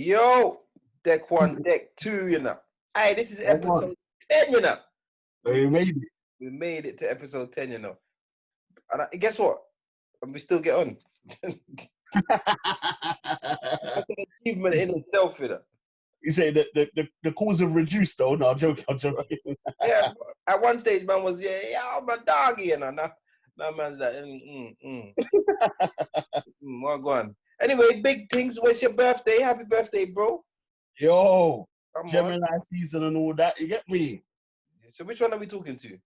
Yo, deck one, deck two, you know. Hey, this is episode 10, you know. We made it. We made it to episode 10, you know. And guess what? And we still get on. That's an achievement in itself, you know. You say that the calls have reduced though. No, I'm joking. Yeah, at one stage, man was, yeah, I'm a doggy, you know. Now man's like, well, go on. Anyway, big things. When's your birthday? Happy birthday, bro. Yo, Come Gemini on. season and all that. You get me? So which one are we talking to?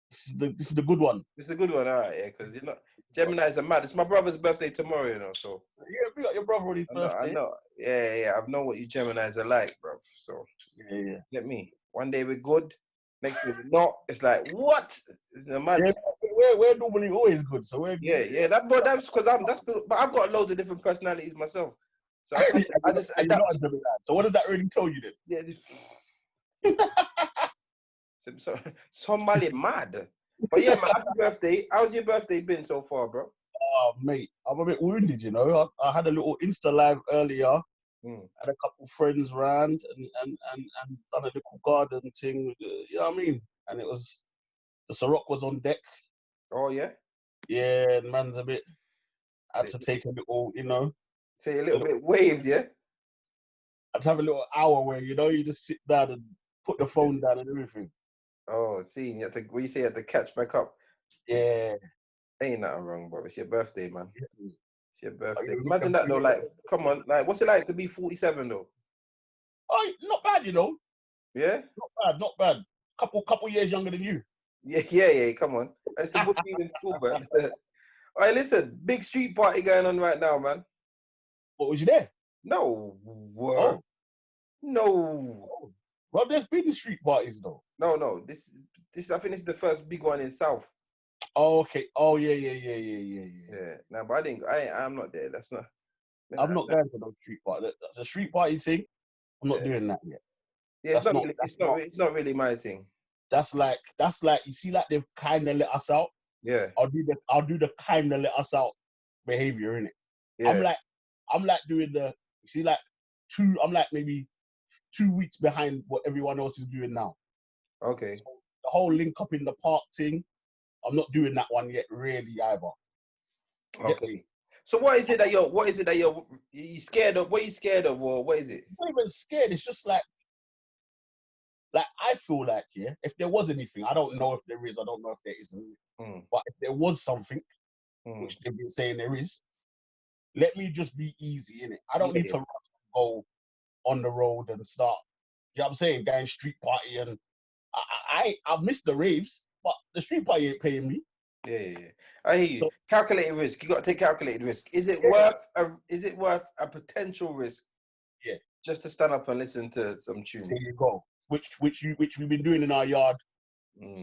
This is the good one. This is a good one, all right, yeah, because you're not Gemini's are mad. It's my brother's birthday tomorrow, you know, so Yeah, we got your brother on his birthday. I know. Yeah. I know what you Geminis are like, bro. So Yeah. Get me. One day we're good, next day we're not. It's like what? It's a mad. Yeah, we're normally always good, so we're good. Yeah. That's because but I've got loads of different personalities myself. So I just you're adapt. not a Gemini. So what does that really tell you then? Yeah, Somali mad. But yeah, man, happy birthday. How's your birthday been so far, bro? Oh, mate, I'm a bit wounded, you know. I had a little Insta live earlier. Had a couple friends round and done a little garden thing. You know what I mean? And it was the Ciroc was on deck. Oh yeah. Yeah, and man's a bit. Had to take a little, you know. Say a little bit waved, yeah. I'd have a little hour where you just sit down and put the phone down and everything. Oh, see, you have to catch back up. Yeah. Ain't nothing wrong, bro. It's your birthday, man. It's your birthday. You Imagine that though, like, come on, like, what's it like to be 47 though? Oh, not bad, you know. Yeah? Not bad. Couple years younger than you. Yeah, come on. I used to book you in school, man. All right, listen, big street party going on right now, man. What, was you there? No. Oh. No. Oh. Well, there's been street parties though. No. This I think this is the first big one in South. Oh, okay. Oh, yeah. Yeah. No, but I'm not there. That's not. I'm not going to no street party. That's a street party thing. I'm not doing that yet. Yeah, it's not really my thing. That's like you see, like they've kind of let us out. Yeah. I'll do the kind of let us out behavior in it. Yeah. I'm like doing the, you see, like I'm like maybe 2 weeks behind what everyone else is doing now. Okay. So the whole link up in the park thing, I'm not doing that one yet, really either. Okay. So what is it that you scared of? What are you scared of, or what is it? I'm not even scared. It's just like I feel like, yeah, if there was anything, I don't know if there is, I don't know if there isn't. But if there was something, which they've been saying there is, let me just be easy in it. I don't need to go on the road and start, you know what I'm saying, going street party. And I've missed the raves, but the street party ain't paying me. Yeah. I hear you. So, calculated risk. You got to take calculated risk. Is it worth a potential risk? Yeah. Just to stand up and listen to some tunes. There you go. Which we've been doing in our yard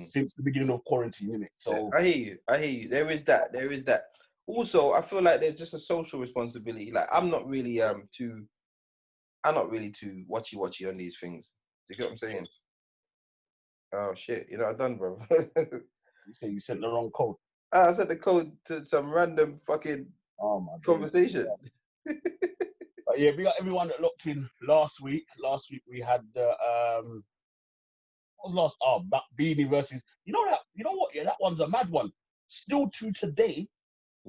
since the beginning of quarantine, innit? So I hear you. There is that. Also, I feel like there's just a social responsibility. Like I'm not really too watchy on these things. Do you get what I'm saying? Oh shit! You know what I've done, bro. You say you sent the wrong code. I sent the code to some random fucking conversation. But yeah, we got everyone that locked in last week. Last week we had the what was last? Oh, Beanie versus. You know what? Yeah, that one's a mad one. Still to today.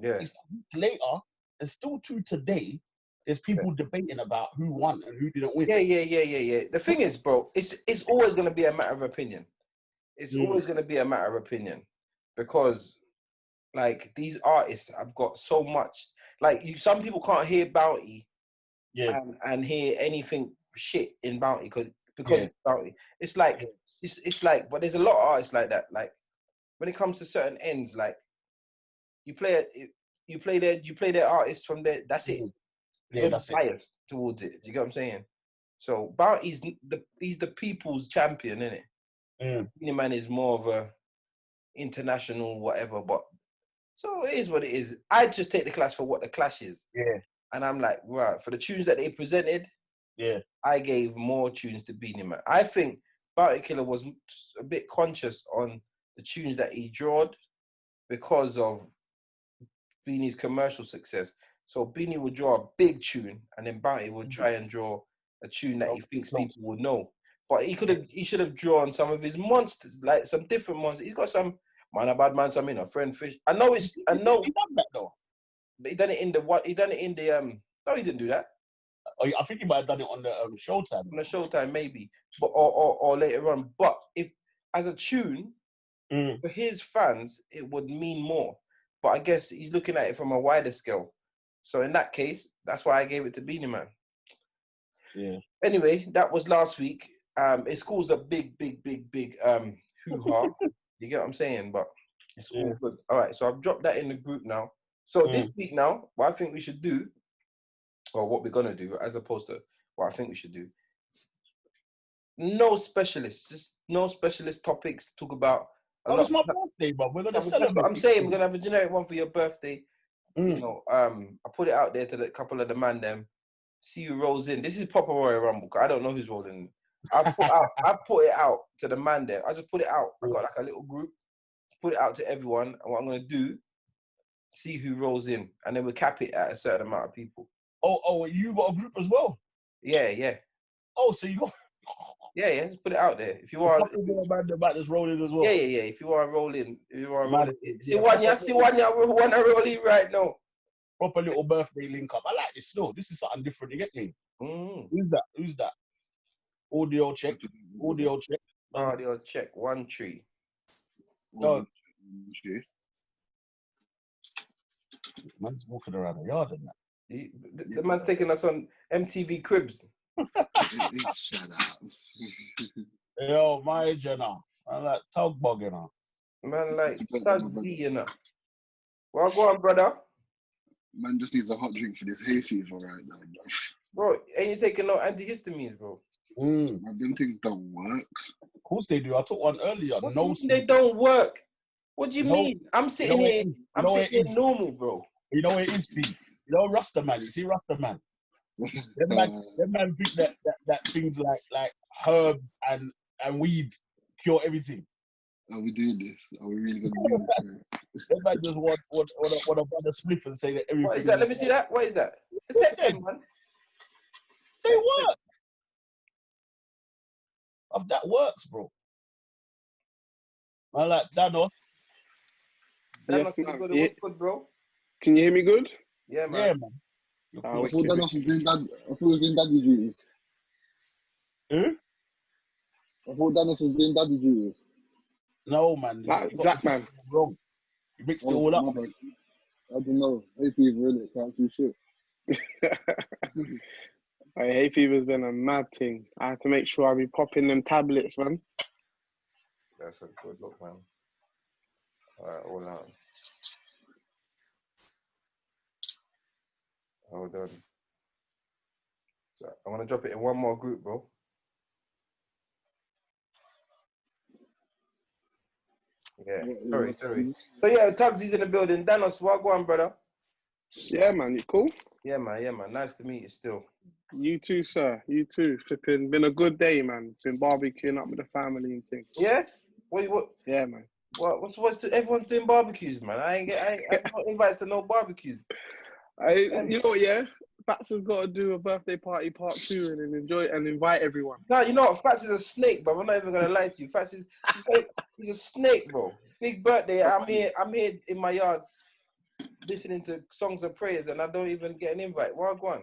Yeah. It's a week later, and still to today, there's people debating about who won and who didn't win. Yeah. The thing is, bro, it's always going to be a matter of opinion. It's always going to be a matter of opinion because, like, these artists have got so much. Like, some people can't hear Bounty, and hear anything shit in Bounty because it's Bounty. It's like it's like, but there's a lot of artists like that. Like, when it comes to certain ends, like you play their artists from there. That's it. Yeah, that's biased towards it. Do you get what I'm saying? So Bounty's he's the people's champion, isn't it? Beenie Man is more of a international whatever, but so it is what it is. I just take the clash for what the clash is. Yeah. And I'm like, right, for the tunes that they presented, I gave more tunes to Beenie Man. I think Bounty Killer was a bit conscious on the tunes that he drawed because of Beanie's commercial success. So Beanie will draw a big tune, and then Bounty will try and draw a tune that he thinks people would know. But he should have drawn some of his monsters, like some different monsters. He's got some Man a Bad Man, some friend fish. I know He done that though. But he done it in the what? He done it in the No, he didn't do that. Oh, I think he might have done it on the Showtime. On the Showtime, maybe, but or later on. But if as a tune for his fans, it would mean more. But I guess he's looking at it from a wider scale. So in that case, that's why I gave it to Beanie Man. Yeah. Anyway, that was last week. It's caused a big hoo-ha. You get what I'm saying? But it's all good. All right, so I've dropped that in the group now. So this week now, what I think we should do, or what we're gonna do, as opposed to what I think we should do, no specialists, just no specialist topics to talk about. Oh, it's my birthday, but we're gonna celebrate. I'm saying we're gonna have a generic one for your birthday. You know, I put it out there to a couple of the man them, see who rolls in. This is proper Royal Rumble. I don't know who's rolling in. I put it out to the man there. I just put it out. I got like a little group, put it out to everyone. And what I'm gonna do, see who rolls in, and then we cap it at a certain amount of people. Oh, you got a group as well? Yeah. Oh, so you got? Yeah. Just put it out there. If you want, about this rolling as well. Yeah. If you want to roll in, see one to roll in right now. Proper little birthday link up. I like this still. This is something different. You get me? Who's that? Audio check. Audio check. 1 3. No. Man's walking around the yard and that. The man's taking us on MTV Cribs. Shut up. Yo, my Jenna. I like Tugbog, you know. Man, like Tugzy, you know. Well, go on, brother. Man just needs a hot drink for this hay fever right now, bro. Ain't you taking no antihistamines, bro? Them things don't work. Of course they do. I took one earlier. They don't work. What do you mean? I'm sitting here. I'm sitting here normal, bro. You know what it is, T? You know Rasta man. You see Rasta man. Them man think that things like herb and weed cure everything. Are we doing this? Are we really gonna do this? Them man just want a spliff and say that everything. What is that? Let me see that. What is that? Man. They work. That works, bro. I like Danos. Yes, what's good, bro? Can you hear me good? Yeah, man. Yeah, man. I thought Danos was doing daddy duties. Who? I thought Danos was doing daddy duties. No, man. Zach, man. Wrong. You mixed it all up. I don't know. Hay fever, really. Can't see shit. Hay fever's been a mad thing. I had to make sure I be popping them tablets, man. That's a good look, man. All right, hold on. Hold on. So I'm gonna drop it in one more group, bro. Yeah, sorry. So yeah, Tugzy's in the building. Danos, what go on, brother? Yeah, man, you cool? Yeah, man. Nice to meet you still. You too, sir. You too. Flipping, been a good day, man. Been barbecuing up with the family and things. Yeah? What? Yeah, man. Everyone's doing barbecues, man. I got invites to no barbecues. You know what, yeah? Fatz has got to do a birthday party part 2 and enjoy it and invite everyone. No, you know what? Fatz is a snake, bro. I'm not even gonna lie to you. Fatz he's a snake, bro. Big birthday. I'm here in my yard listening to songs and prayers, and I don't even get an invite. Well, go on.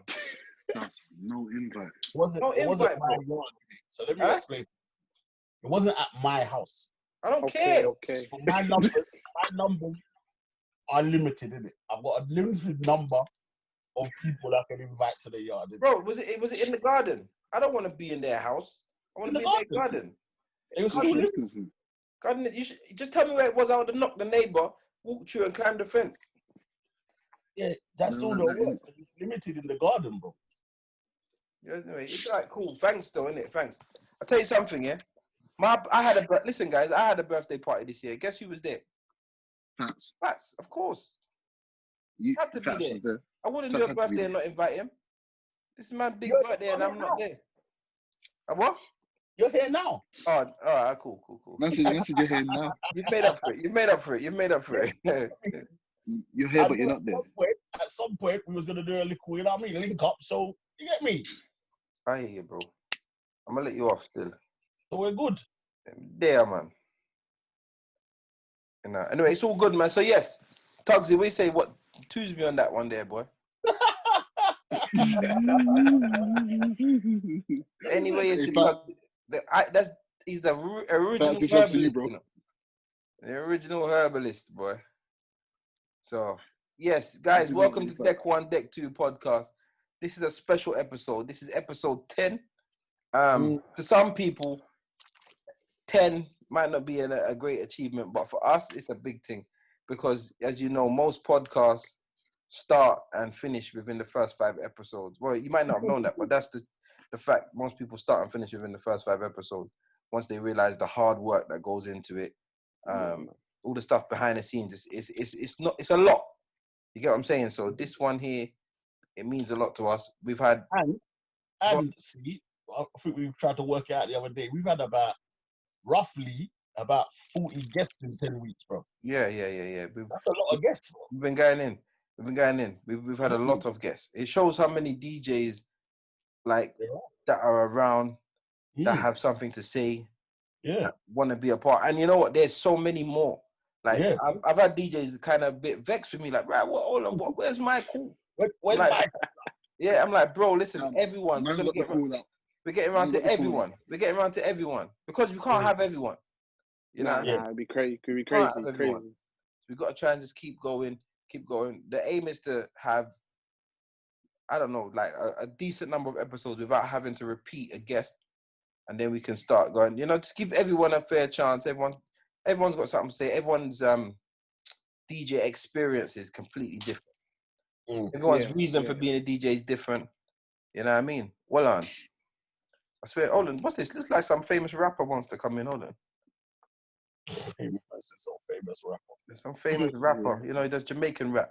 No invite. It wasn't my yard. So let me explain. It wasn't at my house. I don't care. Okay. So my numbers are limited, isn't it? I've got a limited number of people I can invite to the yard. Bro, was it in the garden? I don't want to be in their house. I want to be in their garden. It was still limited. Garden, you should just tell me where it was. I would have knocked the neighbor, walked through, and climbed the fence. Yeah, that's all the work. It's limited in the garden, bro. Yeah, anyway, it's like cool. Thanks, though, innit? Thanks. I'll tell you something, yeah. Listen, guys. I had a birthday party this year. Guess who was there? Fatz, of course. You had to be there. I wouldn't do a birthday and not invite him. This is my big birthday and I'm not there. What? You're here now. Oh, all right, cool. Message, you're here now. You made up for it. You're here, but you're not there. At some point, we was gonna do a little, you know what I mean, link up. So you get me. I hear you, bro. I'm gonna let you off still. So we're good. There, man. You know. Anyway, it's all good, man. So yes, Tugzy, we say what Tugzy on that one there, boy. Anyway, it's he's the original herbalist, you, bro. You know? The original herbalist, boy. So yes, guys, welcome to Deck 1, Deck 2 podcast. This is a special episode. This is episode 10. To some people, 10 might not be a great achievement, but for us, it's a big thing because, as you know, most podcasts start and finish within the first 5 episodes. Well, you might not have known that, but that's the fact. Most people start and finish within the first 5 episodes once they realize the hard work that goes into it. All the stuff behind the scenes, it's a lot. You get what I'm saying? So this one here, it means a lot to us. We've had see, I think we've tried to work it out the other day. We've had roughly about 40 guests in 10 weeks, bro. Yeah. That's a lot of guests, bro. We've been going in. We've had a lot of guests. It shows how many DJs that are around that have something to say. Yeah. Want to be a part. And you know what? There's so many more. I've had DJs kind of a bit vexed with me, like, right, where's my call? Where's my Yeah, I'm like, bro, listen, everyone. We're getting around to everyone. We're getting around to everyone. Because we can't have everyone. You know? Nah, it'd be crazy. It'd be crazy. We've got to try and just keep going. The aim is to have, I don't know, like a decent number of episodes without having to repeat a guest. And then we can start going, just give everyone a fair chance. Everyone's got something to say. Everyone's DJ experience is completely different. Everyone's reason for being a DJ is different. You know what I mean? Well on. I swear, hold on, what's this? Looks like some famous rapper wants to come in. Hold on. Some famous rapper. There's some famous rapper. He does Jamaican rap.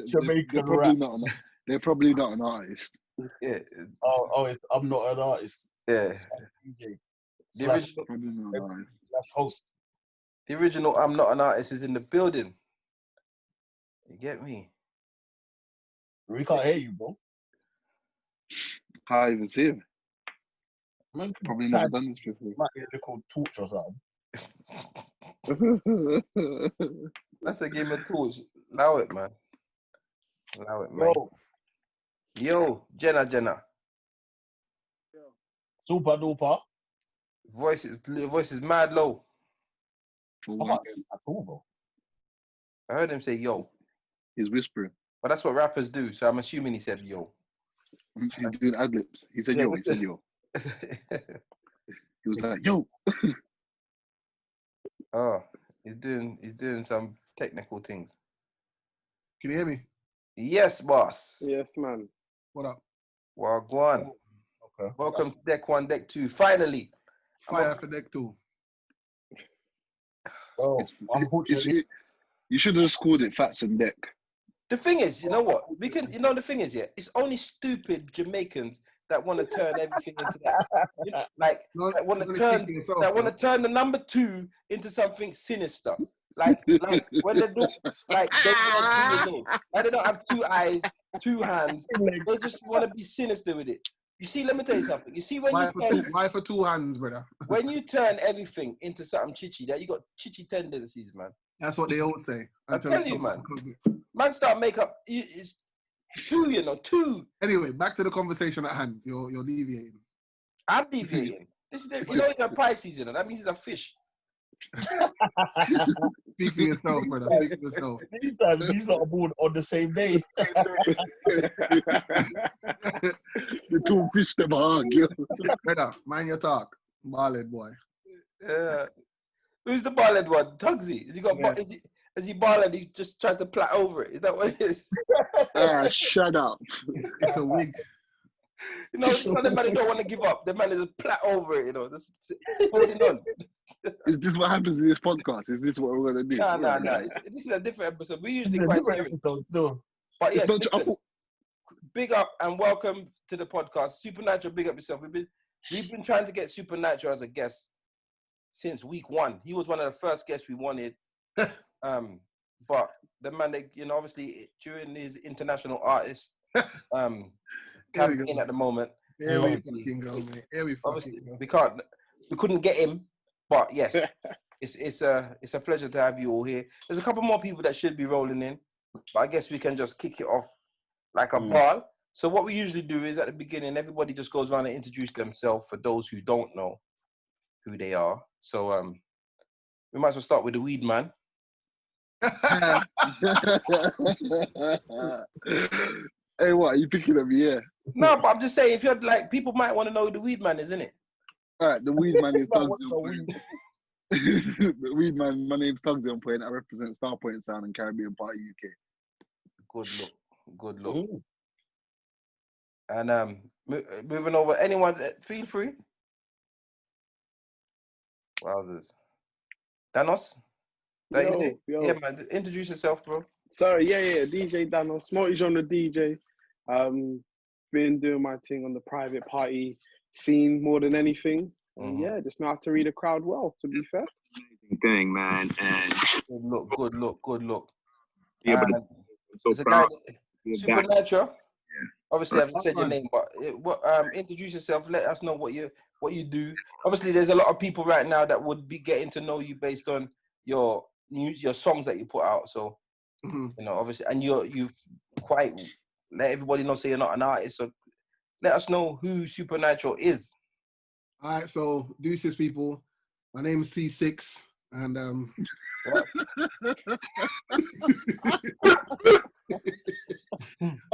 Jamaican rap. They're probably not an artist. Yeah. I'm not an artist. Yeah. DJ. Slash host. The original I'm not an artist is in the building. You get me? We can't hear you, bro. Can't even see him. Man, probably never done this before. Might be a little torch or something. That's a game of torch. Allow it, man. Yo, Jenna. Super duper. Voice is mad low. I heard him say yo. He's whispering. But that's what rappers do, so I'm assuming he said yo. He's doing ad-libs. He said yo, He was like, yo. Oh, he's doing some technical things. Can you hear me? Yes, boss. Yes, man. What up? Well, go on. Okay. Welcome to Deck 1, Deck 2. Finally. Fire for Deck 2. Oh, unfortunately. You should have just called it Fatz and Deck. The thing is, you know what? The thing is, it's only stupid Jamaicans that want to turn everything into that. That want to turn the number 2 into something sinister. Like when they do, they don't have 2 eyes, 2 hands. They just want to be sinister with it. You see, let me tell you something. You see, why for 2 hands, brother? When you turn everything into something chichi, that you got chichi tendencies, man. That's what they all say. I tell you, man. Man, start makeup. It's 2, 2. Anyway, back to the conversation at hand. You're deviating. I'm deviating. This is it's a Pisces, that means it's a fish. Speak for yourself, brother. Speak for yourself. These lot are born on the same day. The 2 fish them argue. Brother, mind your talk. Ballhead boy. Who's the ballhead one? Tugzy. Is he ballhead? He just tries to plait over it. Is that what it is? Shut up. It's a wig. Some of the man don't want to give up. The man is plait over it, just holding on. Is this what happens in this podcast? Is this what we're going to do? No. This is a different episode. We usually quite serious. But yes, big up and welcome to the podcast. Supa Nytro, big up yourself. We've been trying to get Supa Nytro as a guest since week 1. He was one of the first guests we wanted. but the man, obviously during his international artist campaign at the moment. Here we fucking go, mate. Here we fucking go. We couldn't get him, but yes, it's a pleasure to have you all here. There's a couple more people that should be rolling in, but I guess we can just kick it off like a ball. So what we usually do is at the beginning, everybody just goes around and introduce themselves for those who don't know who they are. So we might as well start with the weed man. Hey, what are you picking at me? Yeah. No, but I'm just saying, if you're like, people might want to know who the weed man is, isn't it? All right, the weed man is Tugzy Onpoint. The weed man, my name's Tugzy Onpoint. I represent Starpoint Sound and Caribbean Party UK. Good look. And moving over, anyone, feel free. Wowzers. Danos? Yo. Yeah, man, introduce yourself, bro. Sorry, yeah, DJ Danos, multi-genre DJ. Been doing my thing on the private party scene more than anything. And yeah, just know how to read a crowd well, to be fair. Thing, man, and good look. Yeah, but I'm so proud. Supa Nytro. Yeah. Obviously, I haven't said your name, but introduce yourself. Let us know what you do. Obviously, there's a lot of people right now that would be getting to know you based on your songs that you put out. So, obviously, and you've quite let everybody know, say you're not an artist. So, let us know who Supa Nytro is. All right, so deuces, people. My name is C6, and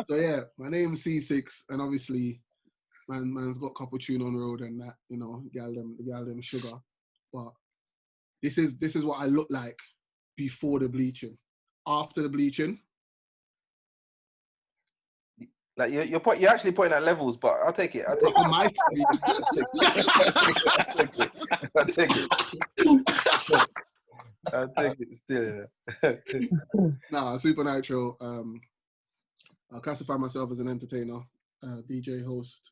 so yeah, my name is C6, and obviously, man's got a couple tune on road and that, gal them sugar. But this is what I look like before the bleaching. After the bleaching, like you're actually pointing at levels, but I'll take it. On my I'll take it still. Nah, Supa Nytro. I'll classify myself as an entertainer, DJ, host.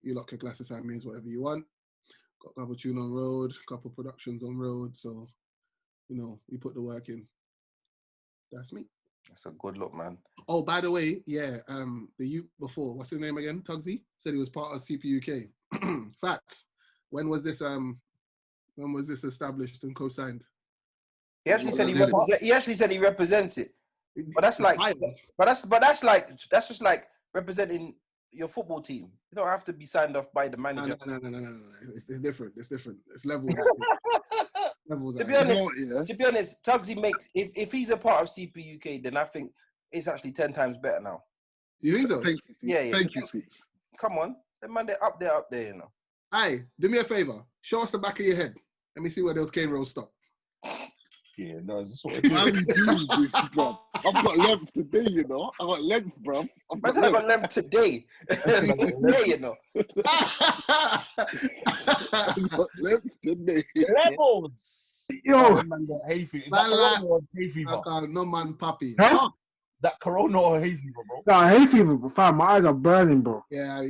You lot can classify me as whatever you want. Got a couple tune on road, couple productions on road. So, we put the work in. That's me. That's a good look, man. Oh, by the way, yeah, the youth before, what's his name again? Tugzy said he was part of CPUK. Fatz. When was this established and co-signed? He actually said he represents it. But that's like, that's just like representing your football team. You don't have to be signed off by the manager. No. It's different. It's levels. To be honest, Tugzy makes, if he's a part of CPUK, then I think it's actually 10 times better now. You think so? Thank you. Yeah. Thank you, Steve. Come on, the man, they're up there, Hey, do me a favor. Show us the back of your head. Let me see where those cane rolls stop. Yeah, no, this is what How we doing this, bro? I've got length today, I got length, bro. I've got length today. Today, I've got length today. Levels. Yo, no man, puppy. Huh? That corona or hay fever, bro. No, hay fever, bro. Fam, my eyes are burning, bro. Yeah,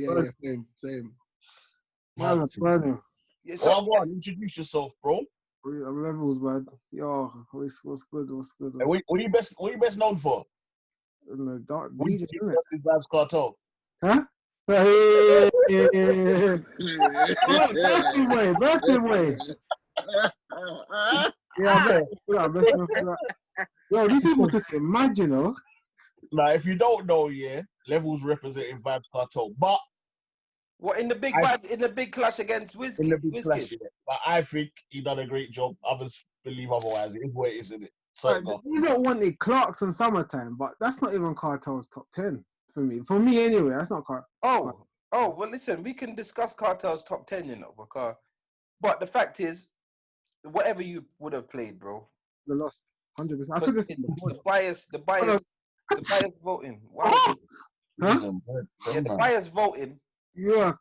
same. My eyes are burning. Yeah, so, go on, introduce yourself, bro. I'm levels, man. Yo, what's good? Hey, what are you best known for? Dark DJ, DJ, isn't it? Vibes Cartel. Huh? Birthday way. Yeah, yo, these people took it mad, Now, if you don't know, Levels representing Vibes Cartel, but what in the big clash against Whiskey? In the big clash, but I think he done a great job. Others believe otherwise. It is what it is, isn't it? So these don't want the Clarks in summertime, but that's not even Cartel's top 10 for me. For me, anyway, that's not Cartel. Oh, well, listen, we can discuss Cartel's top 10, because, but the fact is, whatever you would have played, bro, they lost 100%. The bias voting. Wow. Huh? The bias voting. Yeah,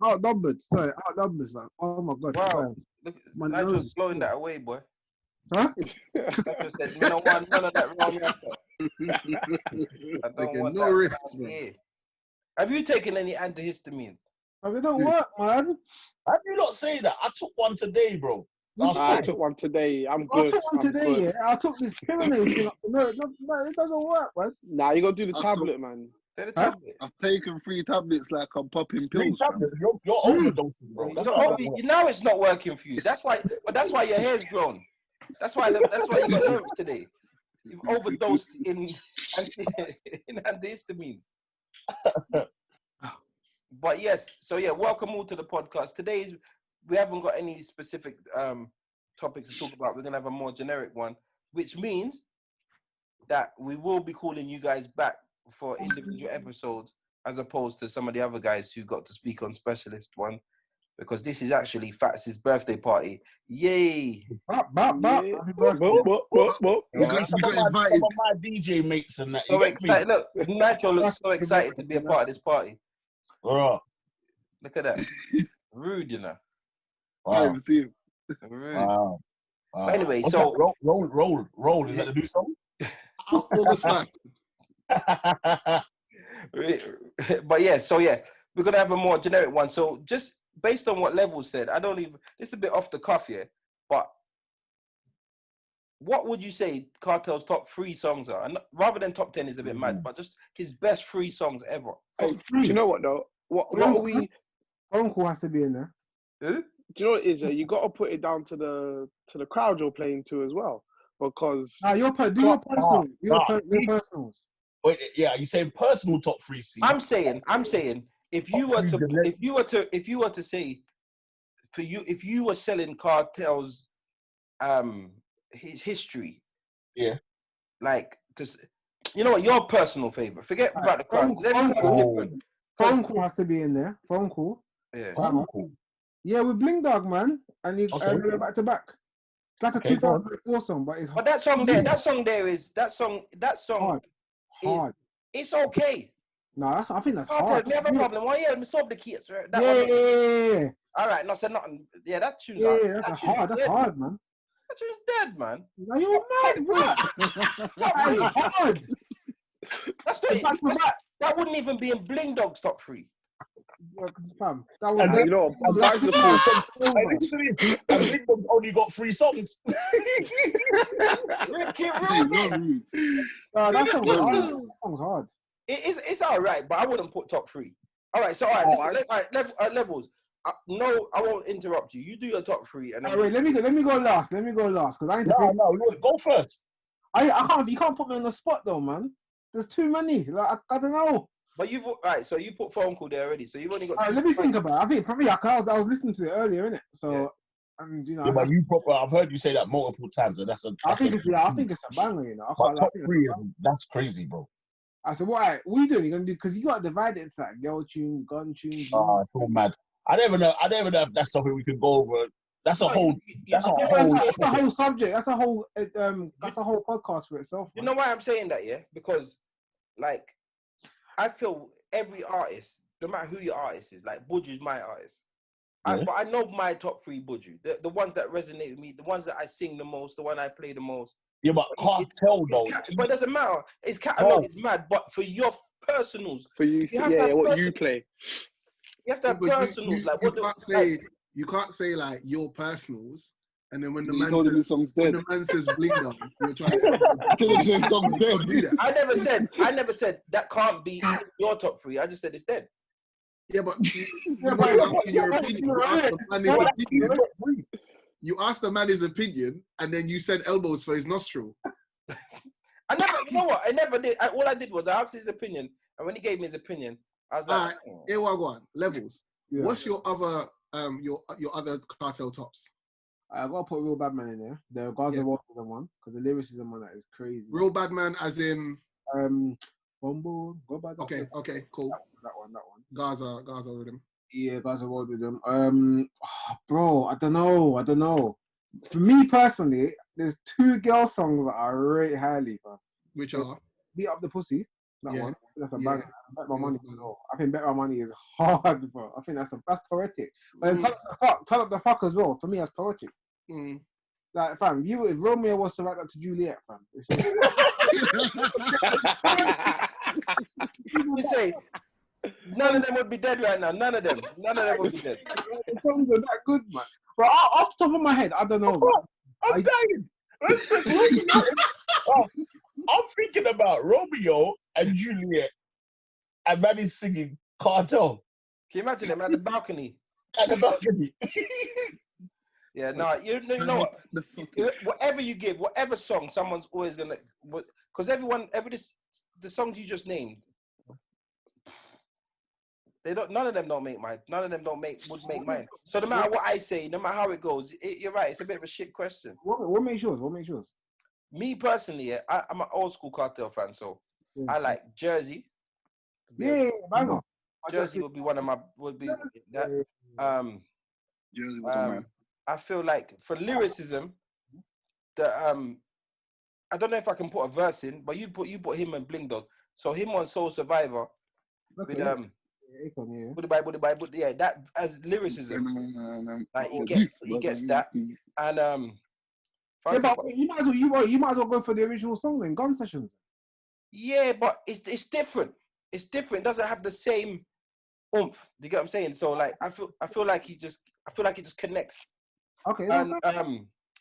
outnumbered. Sorry, outnumbered. Like, oh my god. Wow. Look, Nitro's blowing that away, boy. Huh? Nitro said, "Me don't want none of that wrong answer. I don't want no risks, bro. Have you taken any antihistamine? They don't work, man. How do you not say that? I took one today, bro. I took one today. I'm I good. took one today, good. yeah. I took this pyramid thing. No, it doesn't work, man. Nah, you gotta do the tablet, man. I've taken 3 tablets like I'm popping 3 pills. tablets. You're overdosing, bro. That's you know it's not working for you. That's why your hair's grown. That's why you got nerves today. You've overdosed in antihistamines. But yes, so yeah, welcome all to the podcast. Today we haven't got any specific topics to talk about. We're gonna have a more generic one, which means that we will be calling you guys back for individual episodes as opposed to some of the other guys who got to speak on specialist one, because this is actually Fatz's birthday party. Yay! Some of my DJ mates and that. So excited. Look, Nitro looks so excited to be a part of this party. Bro. Look at that. Rude, you know. Wow. Rude. Wow. But anyway, what's so that? Roll. Is that the new song? But yeah, so yeah, we're gonna have a more generic one. So just based on what Level said, this is a bit off the cuff here, but what would you say Cartel's top 3 songs are? And rather than top 10 is a bit mad, but just his best 3 songs ever. Hey, do you know what though? What are we? Phone call has to be in there. Who? Do you know what it is? You got to put it down to the crowd you're playing to as well, because Your personals. Wait, yeah, you saying personal top 3 C? I'm saying, if you were to say, if you were selling Cartel's his history, yeah, like you know what, your personal favorite. Forget about the crowd. Phone call has to be in there. Phone call. Yeah. Yeah, with Bling Dog, man, and he back to back. It's like a 2004 song, but it's hard. But that song hard. It's okay. No, I think that's hard. We have a problem. Well, yeah, we solve the keys. Right? Yeah. All right, no, so nothing. Yeah, that tune's that's hard, man. That tune's dead, man. No, you're mad, bro. That's hard. That wouldn't even be in Bling Dog's top 3. Fam, that was you know, bicycle. Bling Dog only got 3 songs. That song's hard. It's all right, but I wouldn't put top 3. All right, so levels. No, I won't interrupt you. You do your top 3, and then wait. Let me go last. Because I need to. No, go first. I can't. You can't put me on the spot though, man. There's too many. Like I don't know. But so you put phone call there already. So you've only got. Let me think about it. I think probably I was listening to it earlier, innit? So, you know. Yeah, but I've heard you say that multiple times, and I think it's a banger, you know. Top 3 that's crazy, bro. I said, what are you doing? You're gonna do, because you got to divide it into like girl tunes, gun tunes. Oh, it's all mad. I never know if that's something we could go over. That's a whole subject. That's a whole podcast for itself. Man. You know why I'm saying that, yeah? Because, like, I feel every artist, no matter who your artist is, like Buju's my artist. But I know my top 3 Buju. The ones that resonate with me, the ones that I sing the most, the one I play the most. Yeah, but Cartel though. But it doesn't matter. His catalog is mad. But for your personals, for you what you play. You have to have personals. You can't say like your personals, and then when the man says Bling Dog, you're trying to song's dead. I never said that can't be your top 3. I just said it's dead. Yeah, but your opinion. You asked the man his opinion, and then you said elbows for his nostril. You know what? I never did. All I did was I asked his opinion, and when he gave me his opinion, I was like, here we go. Levels. Yeah. What's your other your other Cartel tops? I gotta put Real Bad Man in there. The Gaza World one, because the lyricism on that is crazy. Real Bad Man, as in Bumble, go back. Okay, cool. That one. Gaza rhythm. Yeah, Gaza World with them. Bro, I don't know. For me personally, there's 2 girl songs that I rate highly, bro. Which are Beat Up the Pussy. That one. That's a banger. Bet My Money. I think Bet My Money is hard, bro. I think that's poetic. But Turn Up the Fuck as well. For me, that's poetic. Like, fam, if Romeo was to write that to Juliet, fam. You say none of them would be dead right now. None of them would be dead. The songs are that good, man. But off the top of my head, I don't know. I'm dying. I'm thinking about Romeo and Juliet, and man is singing Cartel. Can you imagine them at the balcony? At the balcony. Yeah, no, you know what? Whatever you give, whatever song, someone's always gonna. Because the songs you just named, they don't. None of them don't make mine. None of them would make mine. So no matter what I say, no matter how it goes, you're right. It's a bit of a shit question. What makes yours? What makes yours? Me personally, yeah, I'm an old school Cartel fan, so I like Jersey. Yeah, bang on. Jersey would be one of my that. Jersey was on, man. I feel like for lyricism, I don't know if I can put a verse in, but you put him and Bling Dog. So him on Soul Survivor with that as lyricism. Like he gets that. And yeah, but you might as well go for the original song then, Gun Sessions. Yeah, but it's different. It's different. It doesn't have the same oomph. Do you get what I'm saying? So like I feel like he just connects. Okay. And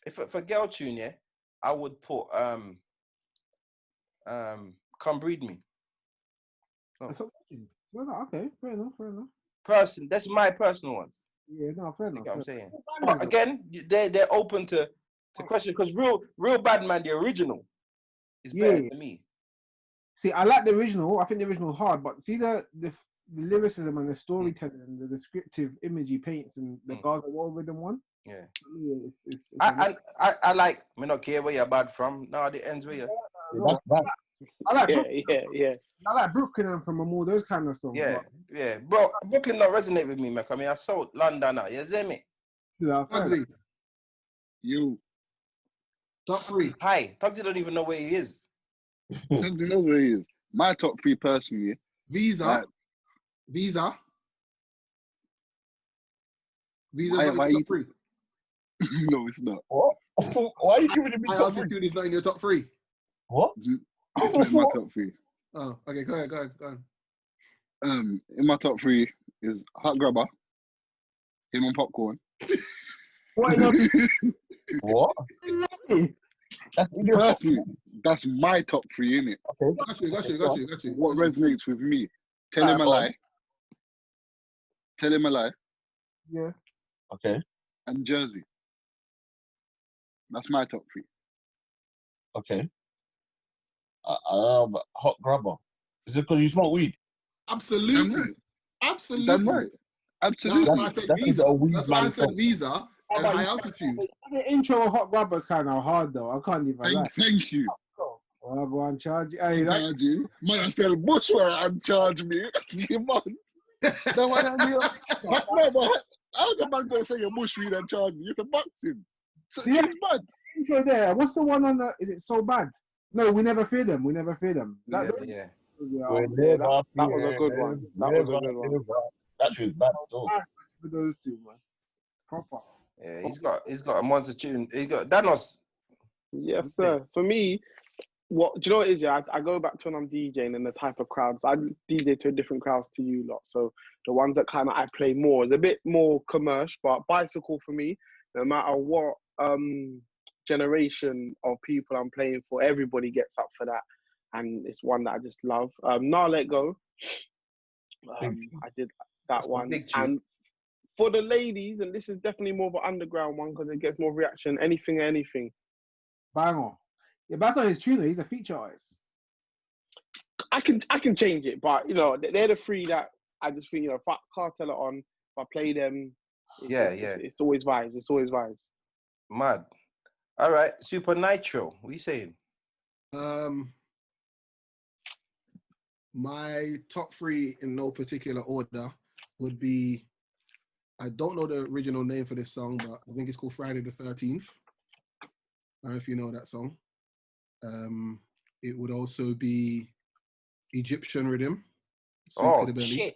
if for girl tune, yeah, I would put Come Breed Me. Oh. Okay, fair enough. That's my personal ones. Yeah, no, fair enough. You know what I'm saying? But again, they're open to question because real bad man, the original is better than me. See, I like the original. I think the original is hard, but see the lyricism and the storytelling and the descriptive image he paints and the Gaza War rhythm one. Yeah. It's I like me not care where you're bad from. No, it ends where you. That's bad. I like yeah. I like Brooklyn and from all those kind of songs. Yeah. Bro, Brooklyn don't resonate with me, man. I mean, I sold London now. You see me? Yeah, Tugzy. You. Top 3. Hi. Tugzy don't even know where he is. Tugzy knows where he is. My top 3 personally. Visa. Visa's not in your top 3. No, it's not. What? Why are you giving me top 3? Altitude is not in your top 3. What? It's not in my top 3. Oh, okay, go ahead. In my top 3 is Hot Grabber, him and Popcorn. What? That's my top 3, innit? Okay. Got you. What resonates with me? Tell him a lie. Tell him a lie. Yeah. Okay. And Jersey. That's my top 3. Okay. Hot Grabber. Is it because you smoke weed? Absolutely. Damn right. Absolutely. That's why I said Visa and High Altitude. The intro of Hot Grabber is kind of hard though. I can't even lie. Thank you. I'll go and charge you. Hey, Man, I sell bushware and charge me. You man. No, but how the man gonna say your bush weed and charge me? You can box him. So yeah. he's bad. Intro there. What's the one on the? Is it So Bad? No, We Never Fear Them. Yeah. That was a good one. That was bad at all. For those two, man. Proper. Yeah, he's got a monster tune. He got Danos. Yes, sir. For me, do you know what it is? Yeah, I go back to when I'm DJing and the type of crowds. I DJ to different crowds to you lot. So the ones that kind of I play more is a bit more commercial, but Bicycle for me, no matter what generation of people I'm playing for, everybody gets up for that. And it's one that I just love. Now Let Go. I did that one. And for the ladies, and this is definitely more of an underground one because it gets more reaction, Anything. Bang on. Yeah, but that's not his tuner. He's a feature artist. I can change it, but they're the 3 that I just think if I Cartel it on, if I play them, it's always vibes. It's always vibes. Mad. All right, Supa Nytro. What are you saying? My top 3 in no particular order would be, I don't know the original name for this song, but I think it's called Friday the 13th. I don't know if you know that song. It would also be Egyptian Rhythm. Shit.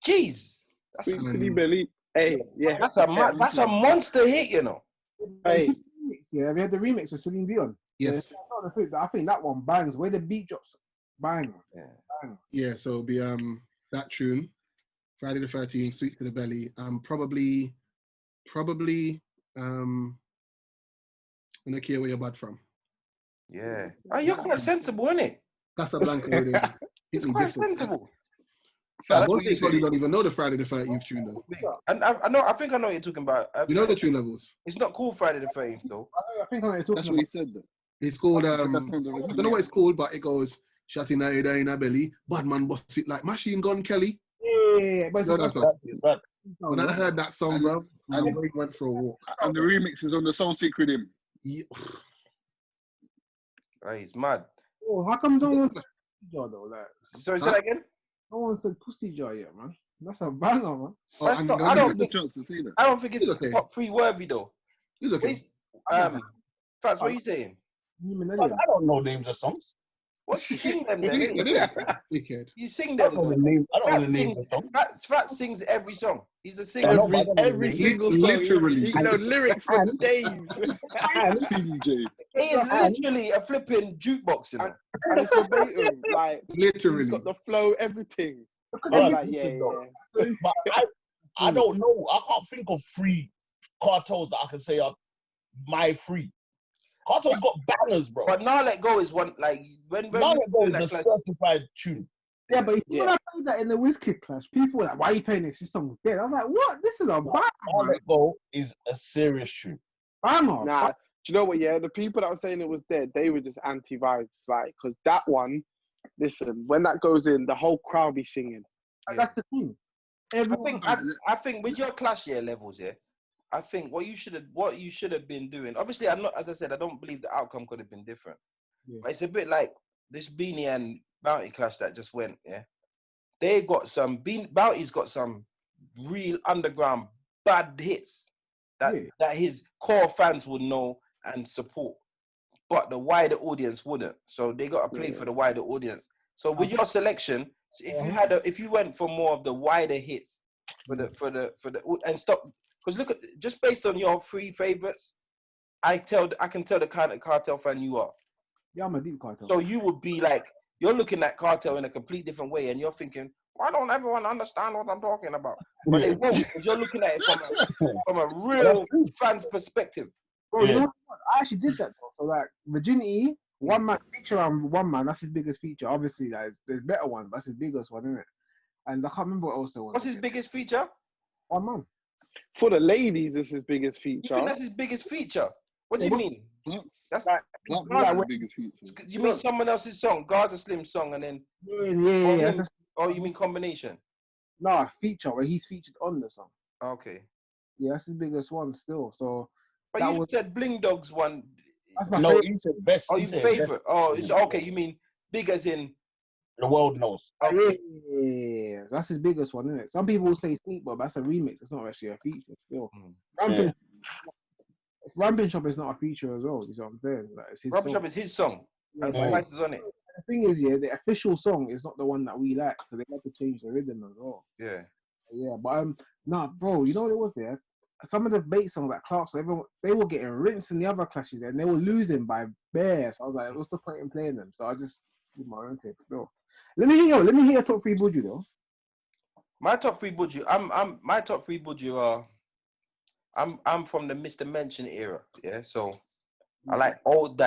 Jeez. Sweet to the belly. Hey, yeah. That's a monster hit, Hey. Yeah, have you had the remix with Celine Dion? Yes. I think that one bangs. Where the beat drops, bang. Yeah, so it'll be that tune, Friday the 13th, Sweet to the Belly. Probably probably when I care where you're bad from. Yeah. Oh, you're quite sensible, isn't it? Casablanca really hit It's me quite different. sensible. Most people probably don't even know the Friday the 13th tune though. And I know. I think I know what you're talking about. You know the tune levels. It's not called Friday the 13th though. I think I know what you're talking That's about. what he said. Though. It's called I That's don't know what it's called, but it goes shot in a belly, bad man bust it like Machine Gun Kelly. Yeah, but You know that song? But When I heard that song, bro, my brain went for a walk. And the remix is on the Soul Sick with him. Yeah. Right, he's mad. Oh, how come no one said pussy jar though? Like, Sorry, say that again. no one said pussy jar yet, man. That's a banger, man. Oh, That's and not- the I don't remix- think- Chance to see that. I don't think it's It's okay. top 3 worthy though. It's okay. Fatz, what are you saying? I don't know names of songs. What's sing them then? Dickhead, innit? innit? Dickhead. You sing I them. don't know the names. I don't know the names of songs. Fatz sings every song. He's a singer. I know, but I don't know the Every names. single song. Literally. You know lyrics for days. CJ. He is literally a flipping jukebox, you know. And it's verbatim. Like, Literally. he's got the flow, everything. Alright, Like, yeah, yeah. But I don't know. I can't think of 3 cartels that I can say are my 3. Cartel's got bangers, bro. But Now Let Go is one, like, when Now we Let Go do is that a class- certified tune. Yeah, but Yeah. when I played that in the Wizkid clash, people were like, "Why are you playing this? This song's dead." I was like, "What? This is a Now banger, Let Go is a serious tune. banger." Nah, do you know what? Yeah, the people that were saying it was dead, they were just anti-vibes. Like, because that one, listen, when that goes in, the whole crowd be singing. That's the thing. Everyone, I think with your clash year levels, yeah, I think what you should have been doing. Obviously, I'm not, as I said, I don't believe the outcome could have been different. Yeah. But it's a bit like this Beanie and Bounty clash that just went. Yeah, they got some. Bounty's got some real underground bad hits that his core fans would know and support, but the wider audience wouldn't. So they got to play for the wider audience. So with your selection, if you went for more of the wider hits for the and stop, because look at, just based on your 3 favorites, I can tell the kind of Cartel fan you are. yeah, I'm a deep cartel. So you would be like, you're looking at Cartel in a complete different way, and you're thinking, why don't everyone understand what I'm talking about? But they won't, because you're looking at it from a real fan's perspective. Bro, you know what? I actually did that though. So like Virginity, one man feature on one man, that's his biggest feature. Obviously, like, there's better ones, but that's his biggest one, isn't it? And I can't remember what else there was. What's his biggest feature? One man. For the ladies, this is his biggest You feature. think that's his biggest feature? What do you mean? That's That's the biggest feature. you mean someone else's song, Gaza Slim song, and then Yeah. or you mean combination? No, feature where he's featured on the song. Okay. Yeah, that's his biggest one still. So But that you was, said Bling Dog's one. that's my No, favorite. he said best. Oh, He your said favorite. best. Oh, it's okay. You mean big as in? The world knows. Yeah, that's his biggest one, isn't it? Some people will say Sneak, but that's a remix. It's not actually a feature still. Yeah. Ramping Shop is not a feature as well. You know what I'm saying? Like, it's his Rubber song. Shop is his song, and Yeah. Spice is on it. The thing is, yeah, the official song is not the one that we like because they have to change the rhythm as well. Yeah. Yeah, but nah, bro, you know what it was there? Some of the bait songs like Clark's, everyone, they were getting rinsed in the other clashes and they were losing by bare. So I was like, what's the point in playing them? So I just did my own take still. Let me hear your top 3 Buju though. My top 3 Buju. My top 3 Buju are. I'm from the Mr. Mention era. Yeah, so I like old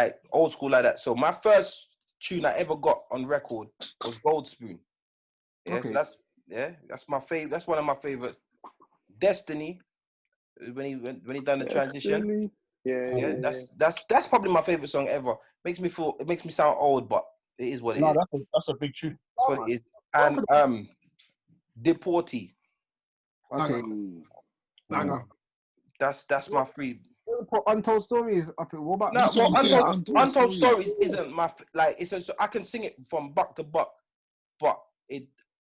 school like that. So my first tune I ever got on record was Gold Spoon. Yeah, Okay. That's my favorite. That's one of my favorites. Destiny, when he done the transition. Yeah. That's probably my favorite song ever. It makes me sound old, but it is what it is. That's a big tune. That's what it is. And Deportee. Okay. Banger. That's my 3. Untold Stories up it. What about No, That's what I'm saying, Untold Stories isn't my I can sing it from buck to buck, but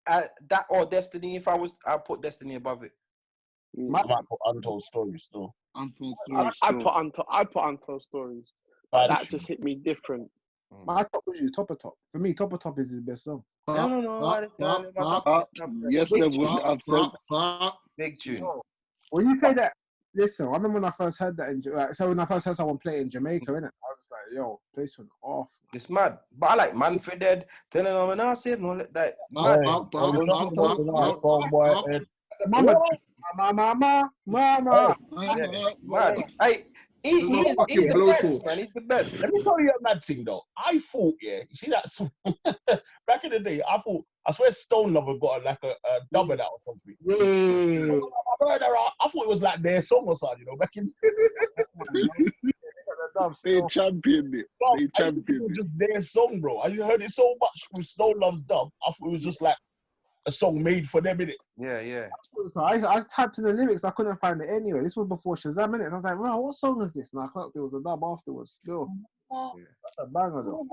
that or Destiny. If I'll put Destiny above it. I might put Untold Stories though. Untold Stories. I'd put Untold Stories. That just hit me different. my top was you, Top of Top. For me, Top of Top is his best song. Yes, they would have said. Big tune. When you play that, listen, I remember when I first heard that so when I first heard someone play it in Jamaica, innit? I was just like, yo, this one off. It's mad. But I like Manfred Dead. Telling them and I said no like that. The mama, Mama. Man, he's the best, man. He's the best. Let me tell you a mad thing, though. I thought, yeah, you see that song? Back in the day, I swear Stone Lover got like a dub of that or something. Yeah. I thought it was like their song or something, back in They championed it. They championed it. It was just their song, bro. I heard it so much with Stone Love's dub. I thought it was just like a song made for them, innit? Yeah. So I typed in the lyrics, I couldn't find it anyway. This was before Shazam, innit? And I was like, bro, what song is this? And I thought there was a dub afterwards still. That's a banger though.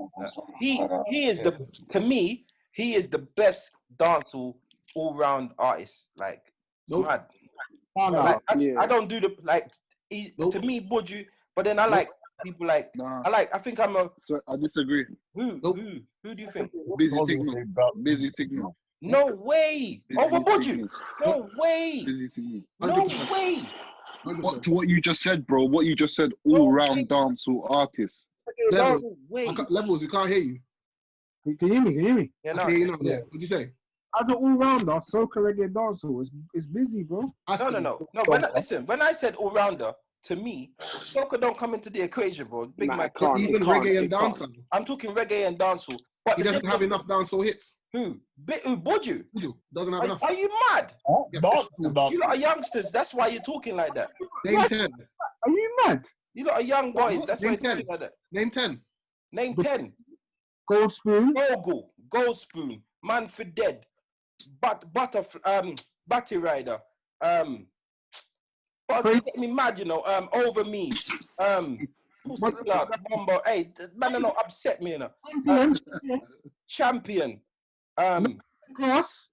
He is to me, he is the best dancehall all-round artist. Like, mad. I don't do to me, Buju, but then I like people like, I think I'm a... So I disagree. Who do you think? Busy Signal. No way! Over Buju! No way! No way! But to what you just said, bro, what you just said, all-round dancehall artist. Levels, you can't hear you. Can you hear me? Yeah, no. Yeah. What'd you say? As an all-rounder, soca, reggae, dancehall is busy, bro. No. Listen, when I said all-rounder, to me, soca don't come into the equation, bro. Big man. Even reggae and dancehall. I'm talking reggae and dancehall. But he doesn't have enough dancehall hits. Who? Buju? Doesn't have enough. Are you mad? Yes. You lot are youngsters. That's why you're talking like that. Name 10. Are you mad? You lot are young boys. That's why you're talking like that. Name 10. Name 10. Gold Spoon. Gold Spoon. Man for Dead. Batty Rider. But you get me mad, you know. Over Me. Pussy Cloud. Bombo. Hey, man, don't upset me, you know. Champion. Cross.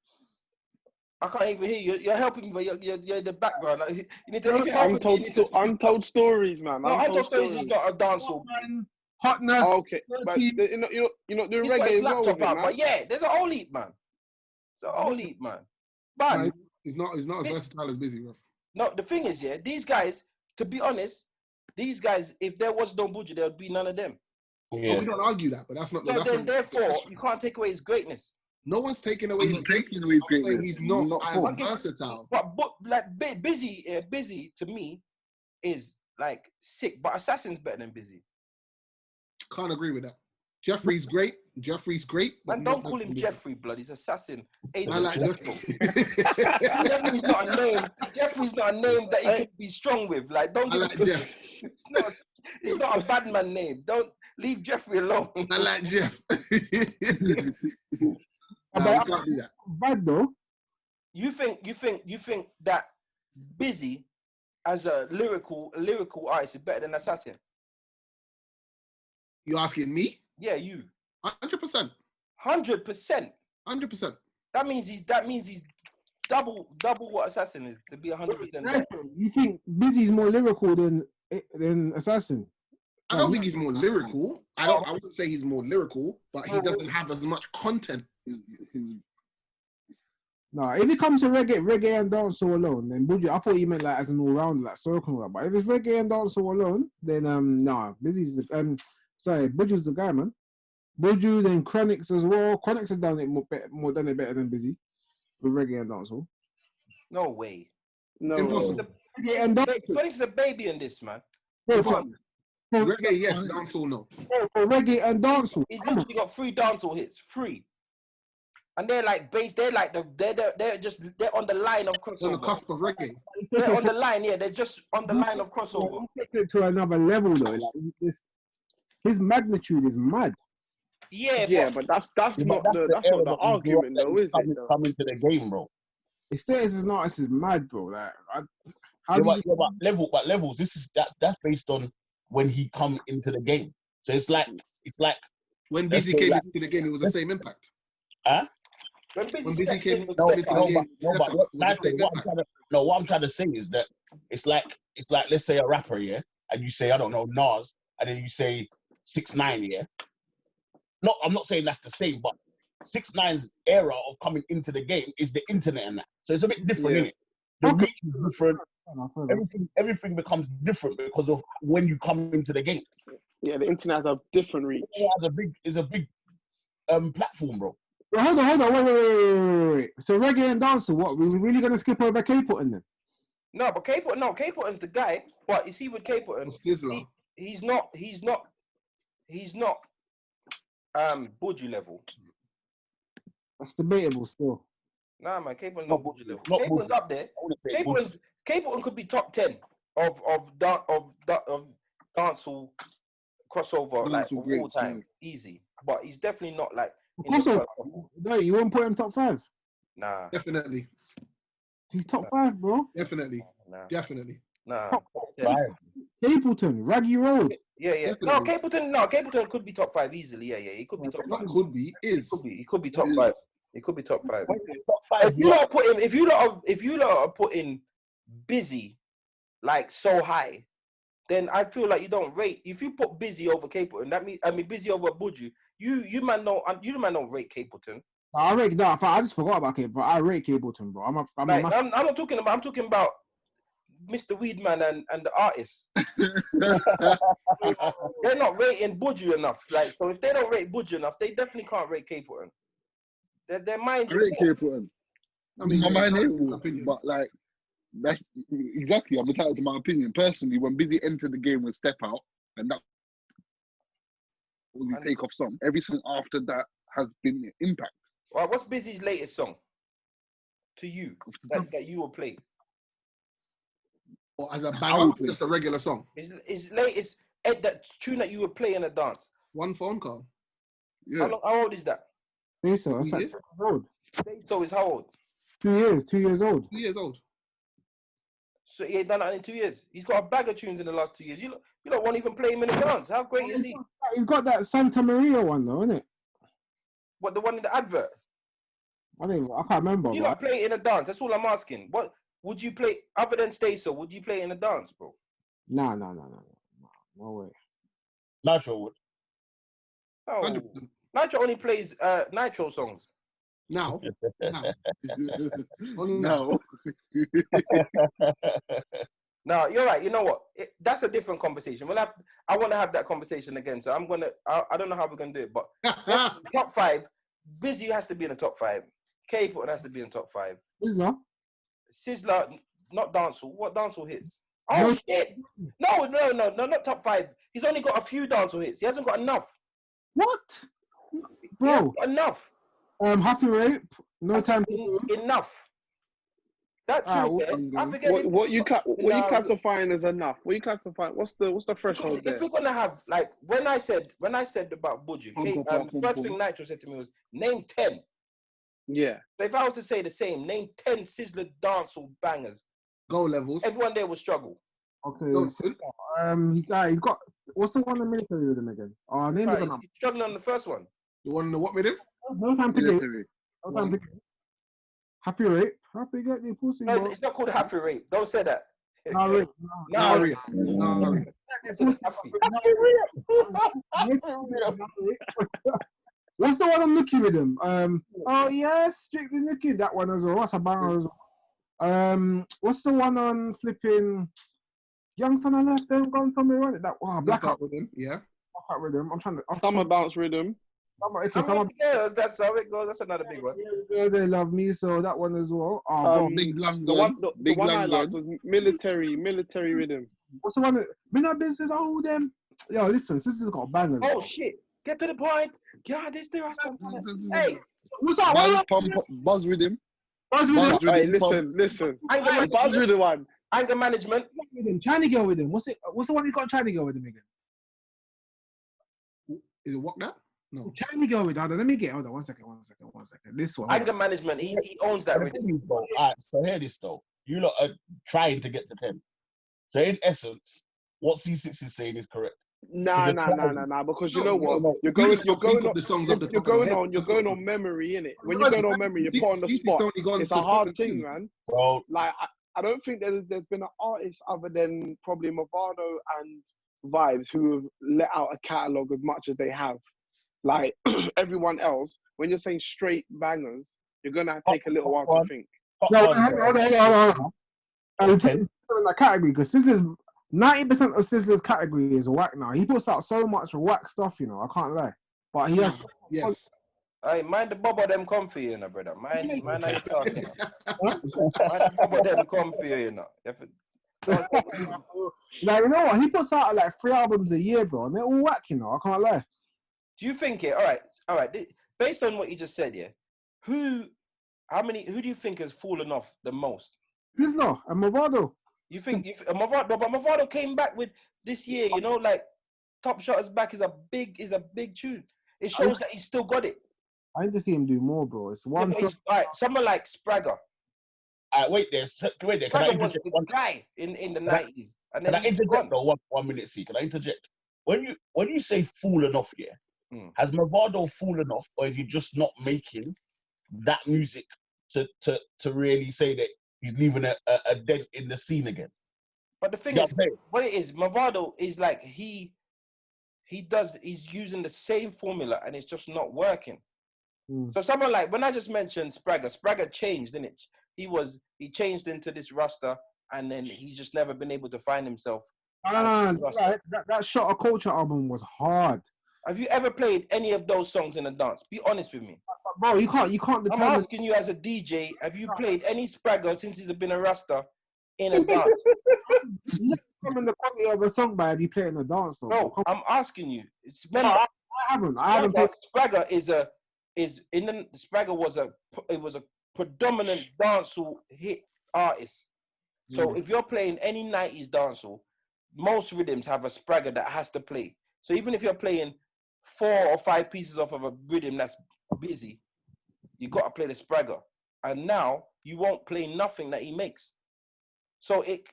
I can't even hear you. You're helping me, but you're in the background. Like, you need to. Untold Stories, man. No, Untold Stories is not a dancehall. Hotness. Oh, okay, but you're not doing reggae as well with it, man. But yeah, there's a whole heap, man. The whole heap, man. But he's not as versatile as Busy, bro. No, the thing is, yeah, these guys, to be honest, if there was no Buju, there would be none of them. Yeah. Oh, we don't argue that, but that's not. Yeah, then therefore, you can't take away his greatness. No one's taking away his greatness. He's not as versatile. But like busy to me is like sick. But Assassin's better than Busy. Can't agree with that. Jeffrey's great. Man, don't call him Jeffrey, blood. He's Assassin. I like Jeffrey's not a name. Jeffrey's not a name that you can be strong with. Like, don't. I like Jeff. It's not a bad man name. Don't leave Jeffrey alone. I like Jeff. Bad though. You think that Busy as a lyrical artist is better than Assassin? You asking me? Yeah, you. 100%. 100%. 100%. That means he's double what Assassin is to be 100%. You think Busy's more lyrical than Assassin? I don't think he's more lyrical. I wouldn't say he's more lyrical, but he doesn't have as much content. No, if it comes to reggae and dancehall alone, then Buju, I thought you meant like as an all-rounder, like circle. But if it's reggae and dancehall alone, then Busy's Buju's the guy, man. Buju, then Chronics as well. Chronics has done it better than Busy with reggae and dancehall. No way. No. Reggae and dancehall. Chronics is a baby in this, man. Reggae, yes. Dancehall, no. For reggae and dancehall, he's literally got 3 dancehall hits, 3. And they're like bass. They're like they're on the line of crossover. On the cusp of reggae. They're on the line, yeah. They're just on the line of crossover. Take it to another level though. Like his magnitude is mad. Yeah, but that's not the argument though, is it? Coming to the game, bro. His status as an artist is mad, bro. Like, but levels. That's based on when he come into the game. So it's like when Busy came into the game, it was the same impact. Huh? When Busy came into the game, what I'm trying to say is that it's like let's say a rapper, yeah, and you say I don't know Nas, and then you say 6ix9ine, yeah. No, I'm not saying that's the same, but 6ix9ine's era of coming into the game is the internet and that, so it's a bit different, innit? The reach is different. Everything becomes different because of when you come into the game. Yeah, the internet has a different reach. It has a big platform, bro. Hold on, wait. So reggae and dancehall, what? We really gonna skip over K-pop in then? No, but Capleton's the guy. But you see with Capleton, he's not Buju level. That's debatable still. Nah, man, Capleton's not Buju level. Capleton's up there. Capleton could be top 10 of dancehall crossover like of all time, easy. But he's definitely not like. Also, no, you won't put him top 5. Nah, definitely. He's top 5, bro. Definitely. Nah. Definitely. Nah. Capleton, Raggy Road. Yeah. Definitely. Capleton could be top 5 easily. Yeah. He could be top 5. Not could be, is. He could be top 5. He could be top 5. Top 5. If you lot are putting Busy like so high, then I feel like you don't rate. If you put Busy over Capleton, Busy over Buju, you man don't rate Capleton. I rate that. I just forgot about Capleton, but I rate Capleton, bro. I'm not talking about. I'm talking about Mr. Weedman and the artists. They're not rating Buju enough. Like, so if they don't rate Buju enough, they definitely can't rate Capleton. Their minds. I rate Capleton. I mean, my mind ain't, but like that's exactly. I'm entitled to my opinion personally. When Busy entered the game with Step Out, and that was his take-off song. Every song after that has been impact. Well, what's Busy's latest song to you that you will play? Or as a banger, just a regular song? His latest that tune that you would play in a dance. One phone call. Yeah. How old is that? So it's like old. So it's how old? 2 years. 2 years old. 2 years old. So he ain't done that in 2 years. He's got a bag of tunes in the last 2 years. You don't want to even play him in a dance. How great is he? He's got that Santa Maria one though, isn't it? What, the one in the advert? I can't remember. You not play it in a dance. That's all I'm asking. What would you play other than Stay So? Would you play it in a dance, bro? No way. Nitro would. No. Nitro only plays Nitro songs. Now. No. No, you're right. You know what? That's a different conversation. I want to have that conversation again. So I don't know how we're gonna do it, but top 5. Busy has to be in the top 5. Capleton has to be in the top 5. Sizzler, not dancehall. What dancehall hits? Oh shit! No, not top 5. He's only got a few dancehall hits. He hasn't got enough. What, bro? Enough. Happy Rape. No time to enough. That tune, I forget what you classifying as enough. What you classifying? What's the threshold there? If we're gonna have like when I said about Buju, first thing Nitro said to me was name 10. Yeah. So if I was to say the same, name 10 Sizzler dancehall bangers. Go levels. Everyone there will struggle. Okay. He's got what's the one in the military with him again? He's struggling on the first one. The one in the what with him? No time to get. No time to get. Happy Rape. Happy get the pussy. No, it's not called Happy Rape. Don't say that. No rape. No. What's the one I'm looking with him? Oh yes, Strictly Nicky. That one as well. What's a banger as well? What's the one on flipping Young Son I Left? Them gone somewhere on it. That Black Out Rhythm. Yeah. Black Out Rhythm. I'm trying to. Summer Bounce Rhythm. Girls, that's how it goes. That's another big one. Girls, they love me, so that one as well. Big Long the one I liked was military rhythm. What's the one that me no business? Oh them. Yo, listen, sister's got bangers. Oh shit! Get to the point. Yeah, this there are some. Hey, what's up? Buzz Rhythm. Hey, listen. Buzz Rhythm one. Anger management. China girl with him. What's the one you got China girl with him again? Is it what now? No. China girl with. Hold on, let me get. Hold on, one second. This one. Anger management. He owns that rhythm. Alright, so hear this though. You lot are trying to get to 10. So in essence, what C6 is saying is correct. Nah. Because you know what? You're going on memory, innit? When you're going on memory, you're put on the spot. It's a hard thing, man. Bro, like I don't think there's been an artist other than probably Movado and Vibes who have let out a catalogue as much as they have. Like everyone else, when you're saying straight bangers, you're gonna take a little while to think. No, hold on. I'm in that category because Sizzler's 90% of Sizzler's category is whack now. He puts out so much whack stuff, you know. I can't lie, but he has. Yes. Hey, mind the bubble them come for you, you know, brother. Mind how you talking. Mind the bubble them come for you, you know. Like, you know what? He puts out like 3 albums a year, bro, and they're all whack, you know. I can't lie. Do you think it? All right. Based on what you just said, yeah. Who do you think has fallen off the most? Who's not? And Movado. You think Movado? But Movado came back with this year, you know, like Top Shot is back is a big tune. It shows that he's still got it. I need to see him do more, bro. It's one. All right, someone like Spragger. Wait there. Can I interject one guy in the 90s? Can I interject though? 1 minute, see. Can I interject? When you say fallen off, yeah, has Movado fallen off, or is he just not making that music to really say that he's leaving a dead in the scene again? But the thing is, what it is, Movado is like he's using the same formula and it's just not working. So someone like, when I just mentioned Spragger changed, didn't it? He changed into this Rasta, and then he's just never been able to find himself. That Shot of Culture album was hard. Have you ever played any of those songs in a dance? Be honest with me. Bro, you can't determine. I'm asking you as a DJ, have you played any Spragger since he's been a Rasta in a dance? In the quality of a song by you play in a dance song. No, I'm asking you. I haven't played. Spragger Spragger was a predominant dancehall hit artist. So if you're playing any 90s dancehall, most rhythms have a Spragger that has to play. So even if you're playing 4 or 5 pieces off of a rhythm that's busy, you got to play the Spragger. And now you won't play nothing that he makes. So it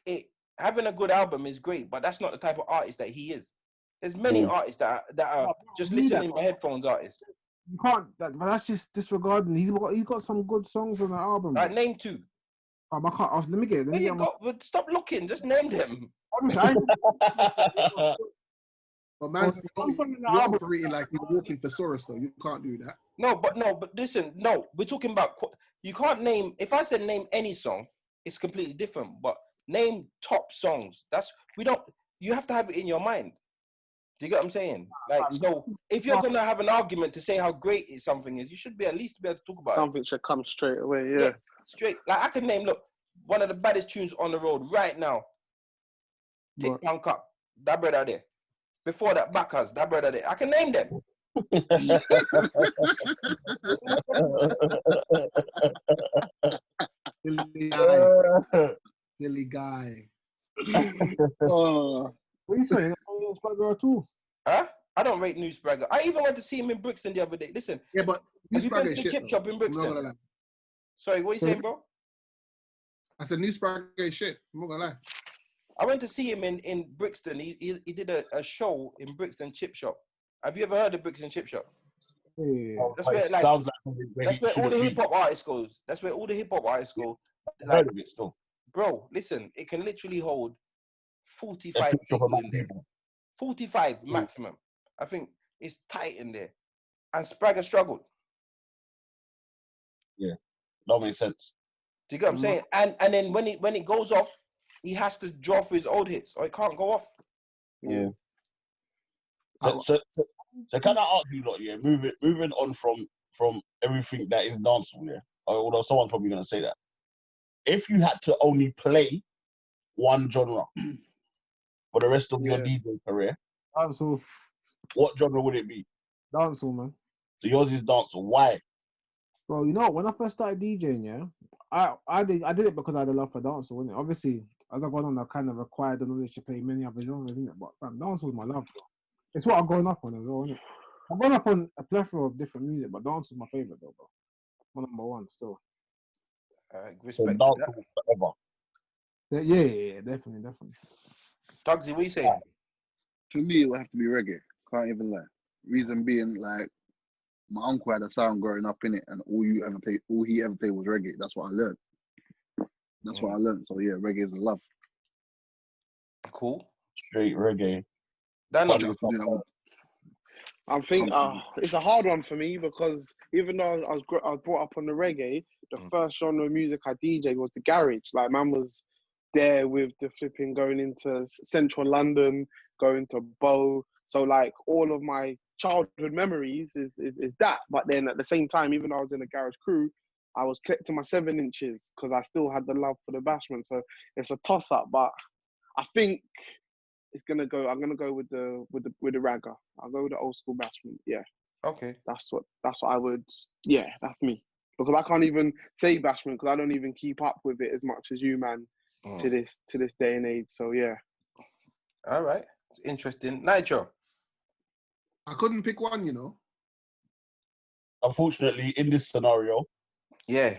having a good album is great, but that's not the type of artist that he is. There's many artists that are just listening to headphones artists. You can't, but that's just disregarding. He's got some good songs on the album. Right, name 2. I can't. Let me get. Stop looking. Just name them. But man, you're operating like you're walking thesaurus, though. You can't do that. No, but listen. No, we're talking about. You can't name. If I said name any song, it's completely different. But name top songs. You have to have it in your mind. Do you get what I'm saying? Like, so if you're gonna have an argument to say how great something is, you should be at least be able to talk about something. Should come straight away. Yeah, straight. Like I can name. Look, one of the baddest tunes on the road right now. Tick Town Cup. That brother there. Before that, Backers. That brother there. I can name them. Silly guy. What are you saying? Spragger too? Huh? I don't rate New Spragger. I even went to see him in Brixton the other day. Listen. Yeah, but New Spragger is shit. Chip Chop in Brixton. Sorry, what are you saying, bro? I said New Spragger is shit. I'm not gonna lie. I went to see him in Brixton. He did a show in Brixton Chip Shop. Have you ever heard of Brixton Chip Shop? Yeah. That's where all the hip hop artists goes. That's where all the hip hop artists go. Like, heard of it still. Bro, listen, it can literally hold 45 people in there. 45 maximum. I think it's tight in there. And Spragger struggled. Yeah, that makes sense. Do you get what I'm saying? And then when it goes off, he has to draw for his old hits, or it can't go off. Yeah. So can I ask you, lot? Yeah, moving on from everything that is dancehall, yeah. Although someone's probably gonna say that. If you had to only play one genre for the rest of your DJ career, dancehall. What genre would it be? Dancehall, man. So yours is dancehall. Why? Bro, you know, when I first started DJing, yeah, I did it because I had a love for dancehall, innit? Obviously, as I got on, I kind of acquired the knowledge to play many other genres, innit? But dancehall is my love, bro. It's what I've grown up on as well, innit? I've grown up on a plethora of different music, but dancehall is my favorite, though, bro. My number one, still. Respect so dancehall forever. Yeah, definitely. Tugzy, what are you saying? To me, it would have to be reggae. Can't even lie. Reason being, like, my uncle had a sound growing up in it, and all he ever played was reggae. That's what I learned. So yeah, reggae is a love. Cool. Straight reggae. I think it's a hard one for me because even though I was brought up on the reggae, the first genre of music I DJed was the garage. Like, man was there with the flipping going into central London, going to Bow. So like all of my childhood memories is that. But then at the same time, even though I was in a garage crew, I was collecting my 7 inches because I still had the love for the Bashment. So it's a toss up, but I think I'm gonna go with the ragger. I'll go with the old school Bashment. Yeah. Okay. That's what I would. Yeah, that's me. Because I can't even say Bashment because I don't even keep up with it as much as you, man. To this day and age. So yeah. All right. It's interesting. Nitro. I couldn't pick one, you know. Unfortunately, in this scenario, yeah,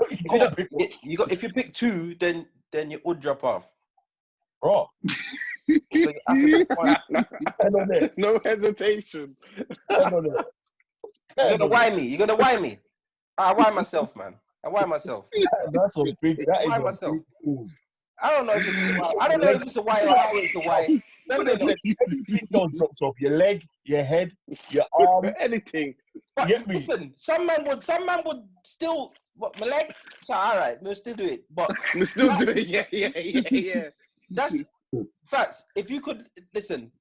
if you pick 2, then you would drop off. Bro. So you have to pick one. No hesitation. You're gonna whine me. You're gonna whine me. I whine myself, man. I whine myself. That's a big. That is a big cause. I don't know if it's a why or how it's a why. Everything drops off your leg, your head, your arm, anything. But listen, some man would still my leg. So all right, we'll still do it. But we'll still do it. Yeah. That's facts. If you could listen,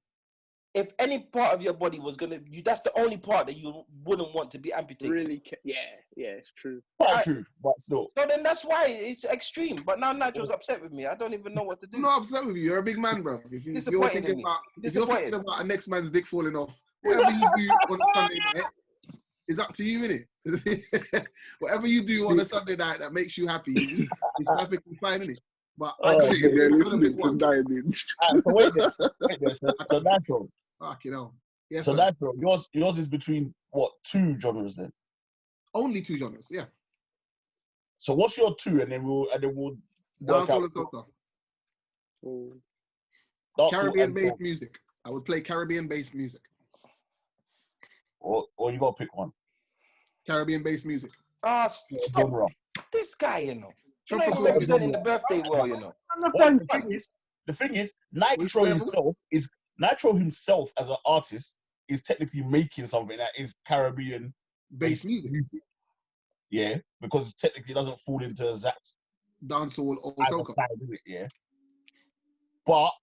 if any part of your body was that's the only part that you wouldn't want to be amputated. Really? Yeah, it's true. Quite true, but still. So then that's why it's extreme. But now Nigel's upset with me. I don't even know what to do. I'm not upset with you. You're a big man, bro. If you're thinking about a next man's dick falling off, whatever you do on a Sunday night is up to you, innit? Whatever you do on a Sunday night that makes you happy is perfectly fine, innit? But I'm sitting there listening to Dining. So wait there. So Natural. Fucking hell. Yes, so Natural, yours is between what, 2 genres then? Only 2 genres, yeah. So what's your 2, and then we'll dancehall and soca. Caribbean-based music. I would play Caribbean-based music. Or you gotta pick one. Caribbean-based music. Stop. This guy, you know. You know, representing the birthday well, you know. The thing is, Nitro himself as an artist is technically making something that is Caribbean-based music. Yeah, because it technically doesn't fall into Zach's dancehall or soca. Yeah, but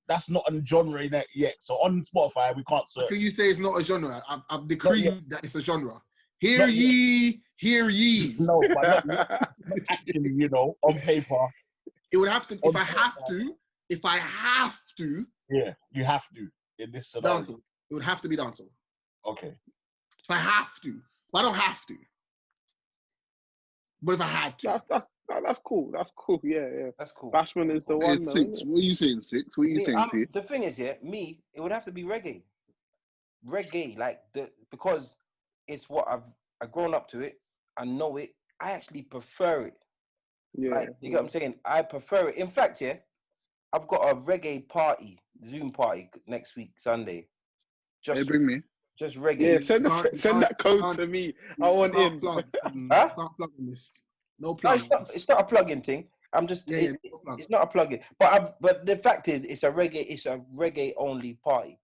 that's not a genre in that yet. So on Spotify, we can't search. How can you say it's not a genre? I've decreed that it's a genre. Hear ye. No, but not actually, you know, on paper. It would have to, if I have to. Yeah, you have to in this scenario. Dancehall. It would have to be dancehall. Okay. If I have to. But I don't have to. But if I had to. That's cool. That's cool. Yeah. That's cool. Bashment is the one. 6. What are you saying, 6? What are you saying, 6? The thing is, it would have to be reggae. Reggae, because it's what I've grown up to it. I know it. I actually prefer it. Yeah. You get what I'm saying? I prefer it. In fact, I've got a reggae party, Zoom party next week, Sunday. Just bring me. Just reggae. Yeah, send that code to me. I want in. Start plugging this. No plug. It's not a plug-in thing. I'm just. It's not a plug-in. But the fact is, it's a reggae only party.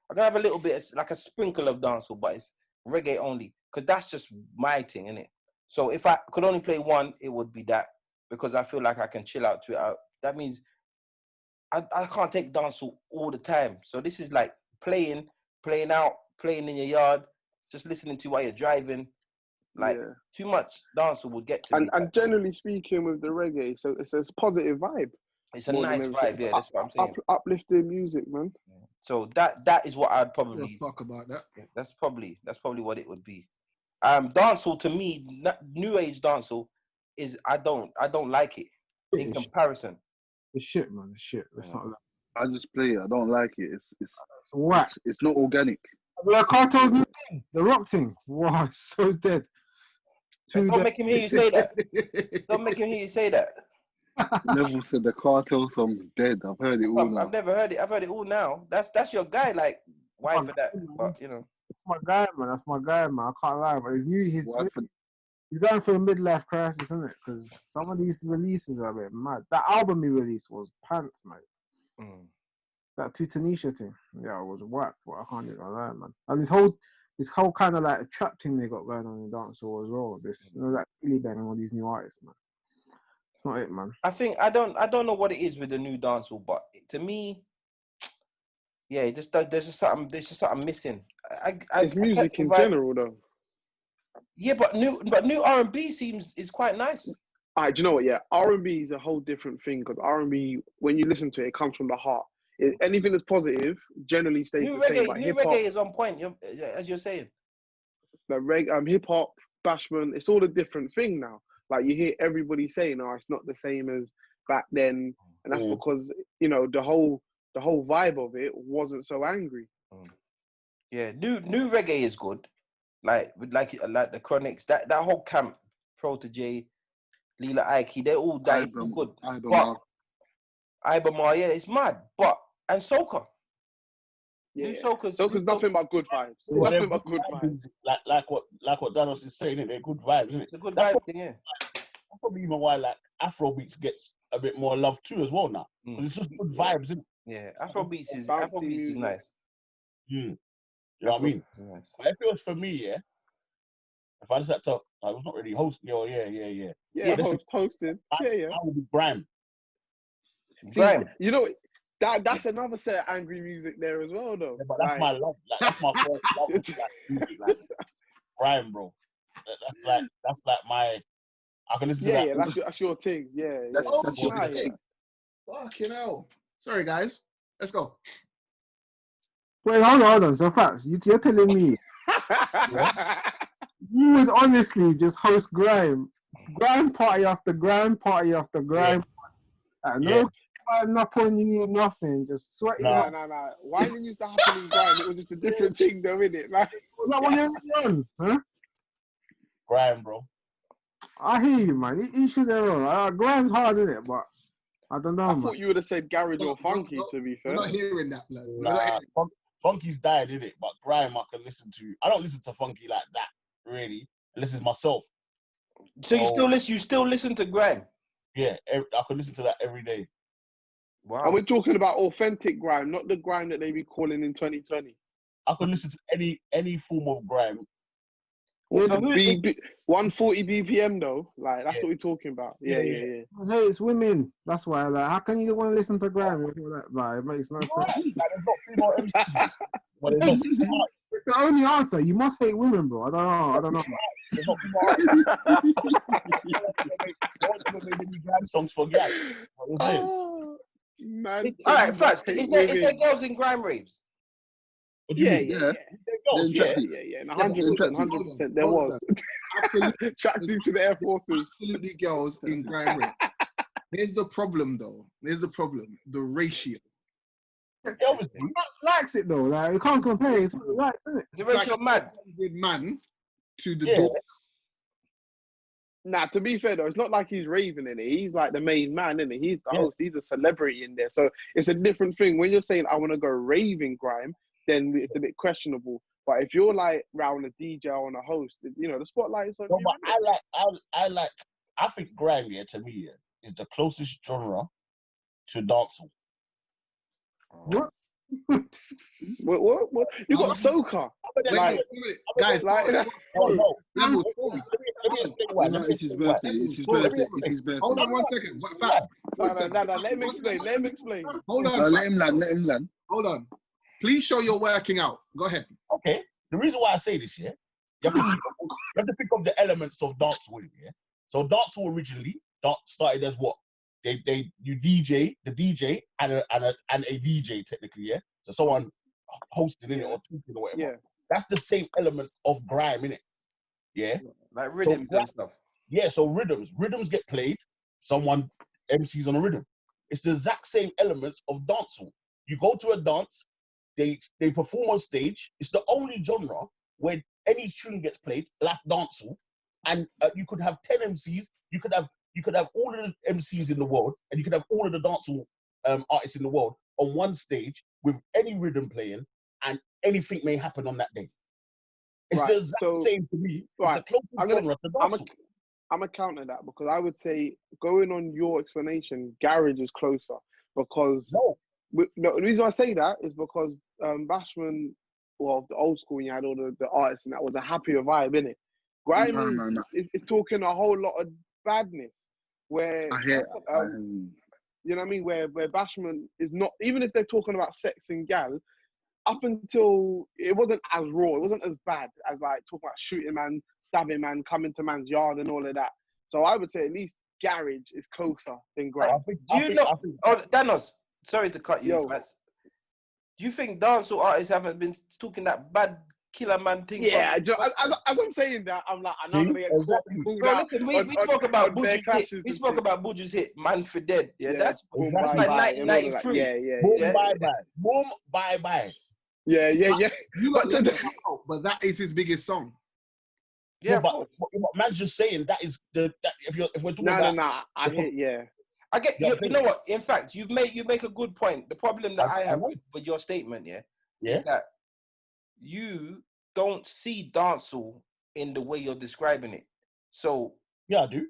I'm gonna have a little bit, like a sprinkle of dancehall, but it's reggae only because that's just my thing, innit? So if I could only play one, it would be that because I feel like I can chill out to it. That means I can't take dancehall all the time. So this is like playing out, playing in your yard, just listening to while you're driving. Too much dancehall would get to me. And generally speaking, with the reggae, so it's a positive vibe. It's a nice vibe, yeah. That's what I'm saying. Uplifting music, man. So that is what I'd probably talk about that. Yeah, that's probably what it would be. Dancehall to me, new age dancehall is I don't like it in comparison. It's shit, man. It's shit. It's not like... I just play it. I don't like it. It's whack. It's not organic. The Cartel's new thing, the rock thing. Wow, it's so dead. Don't make him hear you say that. Don't make him hear you say that. Neville said the Cartel song's dead. I've heard it all now. I've never heard it. I've heard it all now. That's your guy. Like, why for that? But you know, it's my guy, man. That's my guy, man. I can't lie, but he's going through a midlife crisis, isn't it? Because some of these releases are a bit mad. That album he released was pants, mate. That Tanisha thing, yeah, it was whack. But I can't even lie, man. And this whole kind of like trap thing they got going on in dancehall as well. This, that Philly bang and all these new artists, man. It's not it, man. I think I don't know what it is with the new dancehall, but to me, Yeah, there's just something missing. It's music in general, though. Yeah, but new R&B is quite nice. Alright, do you know what? Yeah, R&B is a whole different thing because R&B, when you listen to it, it comes from the heart. Anything that's positive generally stays the same. But New reggae is on point, as you're saying. Like hip hop, bashment, it's all a different thing now. Like you hear everybody saying, "Oh, it's not the same as back then," and that's because the whole vibe of it wasn't so angry. Yeah, new reggae is good. Like the Chronics, that whole camp, Protege, Lila Ike, they're all good. But Ibama, yeah, it's mad. But and soca. Yeah, soca's nothing but good vibes. Nothing but good vibes. Like what Danos is saying, they're good vibes, isn't it? It's a good vibe thing, yeah. That's probably even why like Afrobeats gets a bit more love too as well now. Because it's just good vibes, isn't it? Yeah, Afrobeats is nice. You know what I mean? Nice. But if it was for me, yeah, if I just had to, I was not really hosting. Yeah, hosting. I would be Grime. Grime. You know, that's another set of angry music there as well, though. Yeah, but that's my love. Like, that's my first love. Music, like, Grime, bro. That's like my. I can listen to that. Yeah, that's your thing. Yeah, that's your thing. Fucking hell. Sorry, guys. Let's go. Wait, hold on. So Fatz, you're telling me you would honestly just host grime party after grime party after grime? No, not on you, nothing. Just sweating. Nah. Why didn't used to happen in grime? It was just a different thing, though, innit? Like, not what you're on, huh? Grime, bro. I hear you, man. You should have. Grime's hard, isn't it? But I don't know. I thought you would have said garage or funky. To be fair, we're not hearing that, blood. Nah, funky's died, isn't it? But grime, I can listen to. I don't listen to funky like that, really. I listen to myself. So you still listen to grime? Yeah, I could listen to that every day. Wow. And we're talking about authentic grime, not the grime that they be calling in 2020. I could listen to any form of grime. 140 BPM though, like that's what we're talking about. Yeah. Hey, it's women. That's why. Like, how can you want to listen to grime? Like, it makes no sense. Like, there's not female MCs. It's the only answer. You must hate women, bro. I don't know. There's not female grime songs for guys. Oh, man. All right, first, is there girls in grime raves? Yeah. 100%. There was. Absolutely. Tracksuits to the Air Forces. Absolutely girls in grime rave. Here's the problem, though. The ratio. Obviously, likes it though. Like, you can't compare. It's what it likes, isn't it? The ratio man to the door. Nah, to be fair though, it's not like he's raving in it. He's like the main man, isn't it? He's the host. He's a celebrity in there. So it's a different thing. When you're saying I want to go raving grime, then it's a bit questionable. But if you're like round a DJ or on a host, the spotlight is on you. But I think grime, to me, is the closest genre to dancehall. What? What? You got soca. Guys, no. It's his birthday. Hold on 1 second. No, let him explain. Hold on. Let him land. Hold on. Please show you're working out. Go ahead. Okay. The reason why I say this, you have to pick up the elements of dancehall, So dancehall originally started as what? You DJ, the DJ and a DJ technically, So someone hosting in it or tweaking or whatever. Yeah. That's the same elements of grime, innit? Yeah. Like rhythms and stuff. Yeah, so rhythms get played, someone MCs on a rhythm. It's the exact same elements of dancehall. You go to a dance, they perform on stage. It's the only genre where any tune gets played, like dancehall, and you could have 10 MCs. You could have all of the MCs in the world, and you could have all of the dancehall artists in the world on one stage with any rhythm playing, and anything may happen on that day. It's the exact same to me. It's the closest genre to dancehall. I'm going to counter that because I would say, going on your explanation, garage is closer because... No, the reason I say that is because Bashman, well, the old school, when you had all the artists and that was a happier vibe, innit? Grime is talking a whole lot of badness where, you know what I mean? Where Bashman is not, even if they're talking about sex and gal, up until it wasn't as raw, it wasn't as bad as like talking about shooting man, stabbing man, coming to man's yard and all of that. So I would say at least garage is closer than grime. Danos, sorry to cut you, Fatz. Do you think dancehall artists haven't been talking that bad killer man thing? Yeah, as I'm saying that, I'm like, I'm not gonna get caught. Bro, listen, we spoke about Buju's hit. We spoke about Buju's hit, Man for Dead. Yeah, that's boom, like 1993. Boom, bye-bye. Boom, bye-bye. Yeah. But that is his biggest song. Yeah, but man's just saying that is if we're talking about I hear, I get you know what? In fact, you make a good point. The problem that I have with your statement, is that you don't see dancehall in the way you're describing it. So I do.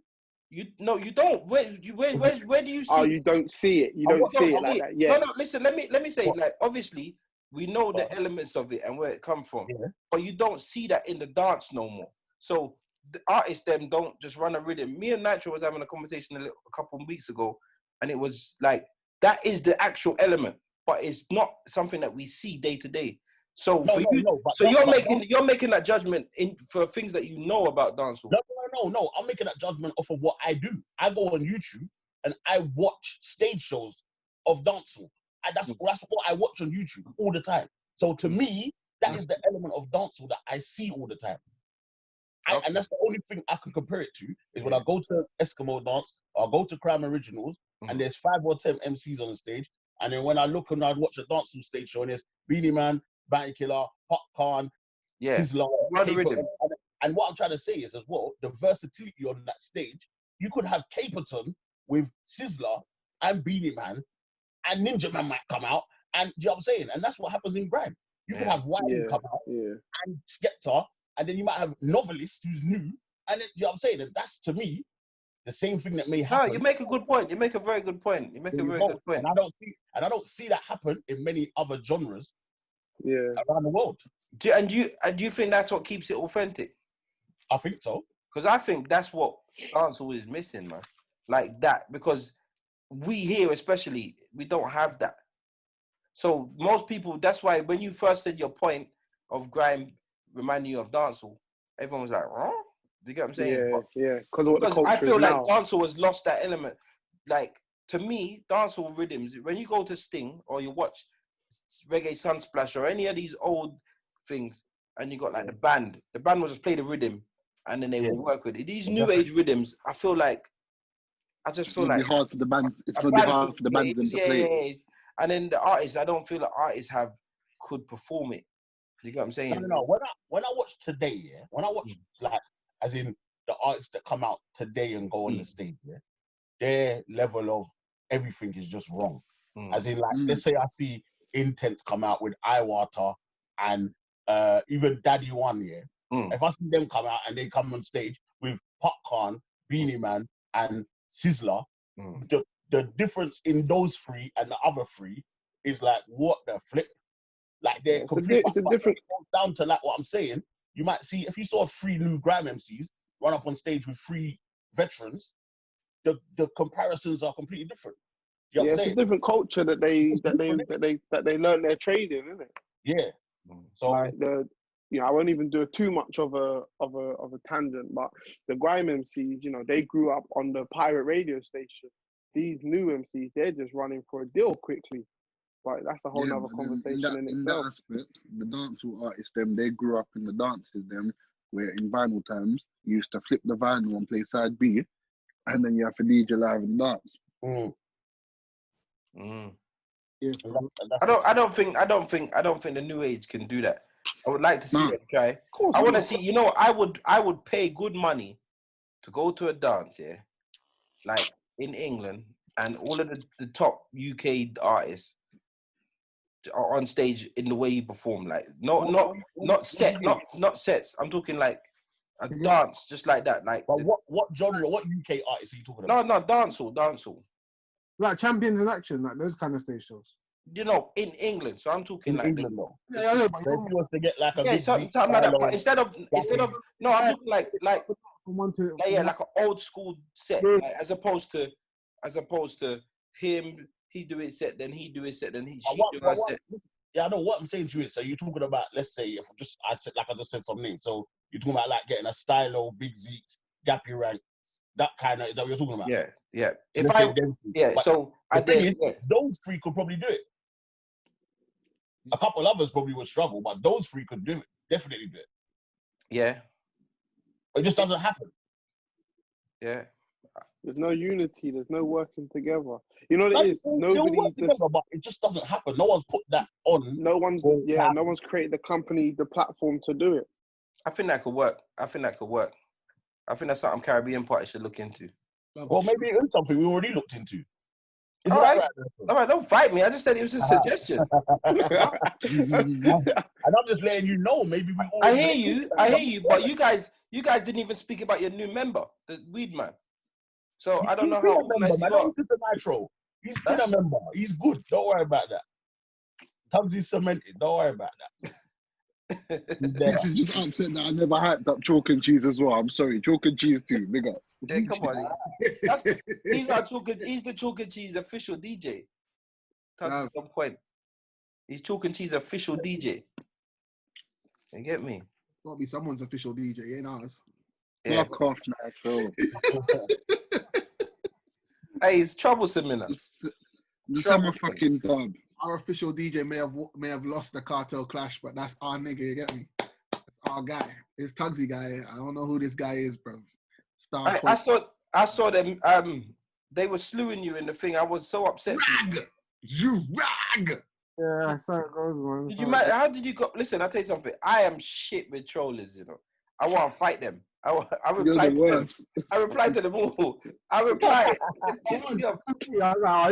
You don't. Where do you see? Oh, you don't see it. You don't see it like that. Yeah. No. Listen. Let me say. Like, obviously, we know the elements of it and where it come from, but you don't see that in the dance no more. So the artists them don't just run a rhythm. Me and Nytro was having a conversation a couple of weeks ago, and it was like that is the actual element, but it's not something that we see day to day. So you're making that judgment for things that you know about dancehall. No. I'm making that judgment off of what I do. I go on YouTube and I watch stage shows of dancehall. That's what I watch on YouTube all the time. So to me, that is the element of dancehall that I see all the time. And that's the only thing I can compare it to is when I go to Eskimo dance or I go to Crime Originals and there's 5 or 10 MCs on the stage. And then when I look and I watch a dancehall stage show and there's Beanie Man, Bounty Killer, Popcorn, Sizzler, and what I'm trying to say is as well, the versatility on that stage, you could have Caperton with Sizzler and Beanie Man and Ninja Man might come out. And do you know what I'm saying? And that's what happens in grime. You could have Wiley come out and Skepta, and then you might have Novelist who's new. And then, you know what I'm saying? And that's, to me, the same thing that may happen. No, you make a good point. You make a very good point. And I don't see that happen in many other genres around the world. Do you think that's what keeps it authentic? I think so. Because I think that's what dancehall is missing, man. Like that. Because we here especially, we don't have that. So most people, that's why when you first said your point of grime reminding you of dancehall, everyone was like, "Huh?" Do you get what I'm saying? Yeah. Because I feel like dancehall has lost that element. Like, to me, dancehall rhythms, when you go to Sting or you watch Reggae Sunsplash or any of these old things, and you got like the band will just play the rhythm and then they will work with it. These new age rhythms, I feel like, it's gonna be hard for the band. It's gonna be hard for the band to play. And then the artists, I don't feel like artists could perform it. Do you get what I'm saying? No. When I watch today, when I watch like, as in the artists that come out today and go on the stage, their level of everything is just wrong. As in, like, let's say I see Intense come out with Iwater and even Daddy One, if I see them come out and they come on stage with Popcorn, Beanie Man, and Sizzler, the difference in those 3 and the other 3 is like, what the flip? Like, they're completely different. Down to like what I'm saying, you might see if you saw 3 new grime MCs run up on stage with 3 veterans, the comparisons are completely different. You know what I'm saying? It's a different culture that they learn their trade in, isn't it? Yeah. So like I won't even do too much of a tangent, but the grime MCs, they grew up on the pirate radio station. These new MCs, they're just running for a deal quickly. But that's a whole other conversation in itself. That aspect, the dancehall artists, they grew up in the dances, where in vinyl times, you used to flip the vinyl and play side B, and then you have to DJ live and dance. Yeah. I don't think the new age can do that. I would like to see them try. I want to see. I would pay good money to go to a dance, like in England, and all of the top UK artists are on stage in the way you perform. Like not sets. I'm talking like a dance, just like that. Like, but what genre? What UK artists are you talking about? No, dancehall. Like Champions in Action, like those kind of stage shows. In England. So I'm talking in like England, though. Yeah, but if you was to get like a something like that. But instead of no, I'm talking like an old school set, like, as opposed to him. He do his set, then he do his set, then she do her set. Yeah, I know what I'm saying to you is, so you're talking about, let's say, if I just said some names. So you're talking about like getting a Stylo, Big Zeeks, Gappy Rank, that kind of, is that what you're talking about? Yeah, yeah. So let's say them three. yeah, But so the thing is, those three could probably do it. A couple others probably would struggle, but those three could do it. Definitely do it. Yeah. It just doesn't happen. Yeah. There's no unity. There's no working together. You know what it is? Nobody just. Together, but it just doesn't happen. No one's put that on. No one's created the company, the platform to do it. I think that could work. I think that's something Caribbean parties should look into. Well, maybe it is something we already looked into. Is all that right? All right, don't fight me. I just said it was a suggestion. And I'm just letting you know. Maybe we. I hear you. But you guys didn't even speak about your new member, the Weed Man. So I don't know how. He's Supa Nytro. He's been a member. He's good. Don't worry about that. Tugzy's cemented. Don't worry about that. This is just upset that I never hyped up Chalk and Cheese as well. I'm sorry. Chalk and Cheese too. Big up. Yeah, come on. He's the Chalk and Cheese official DJ. Tugzy Onpoint. He's Chalk and Cheese official DJ. You get me? Gotta be someone's official DJ, ain't ours. Yeah. Fuck off, Nitro. Hey, it's troublesome, innit? The summer fucking dub. Our official DJ may have lost the cartel clash, but that's our nigga, you get me? That's our guy. It's Tugzy guy. I don't know who this guy is, bro. I saw them. They were slewing you in the thing. I was so upset. You rag. Yeah, I saw it goes, man. Did you? How did you go? Listen, I'll tell you something. I am shit with trollers. You know, I want to fight them. I replied to them. I replied to them all. I replied. This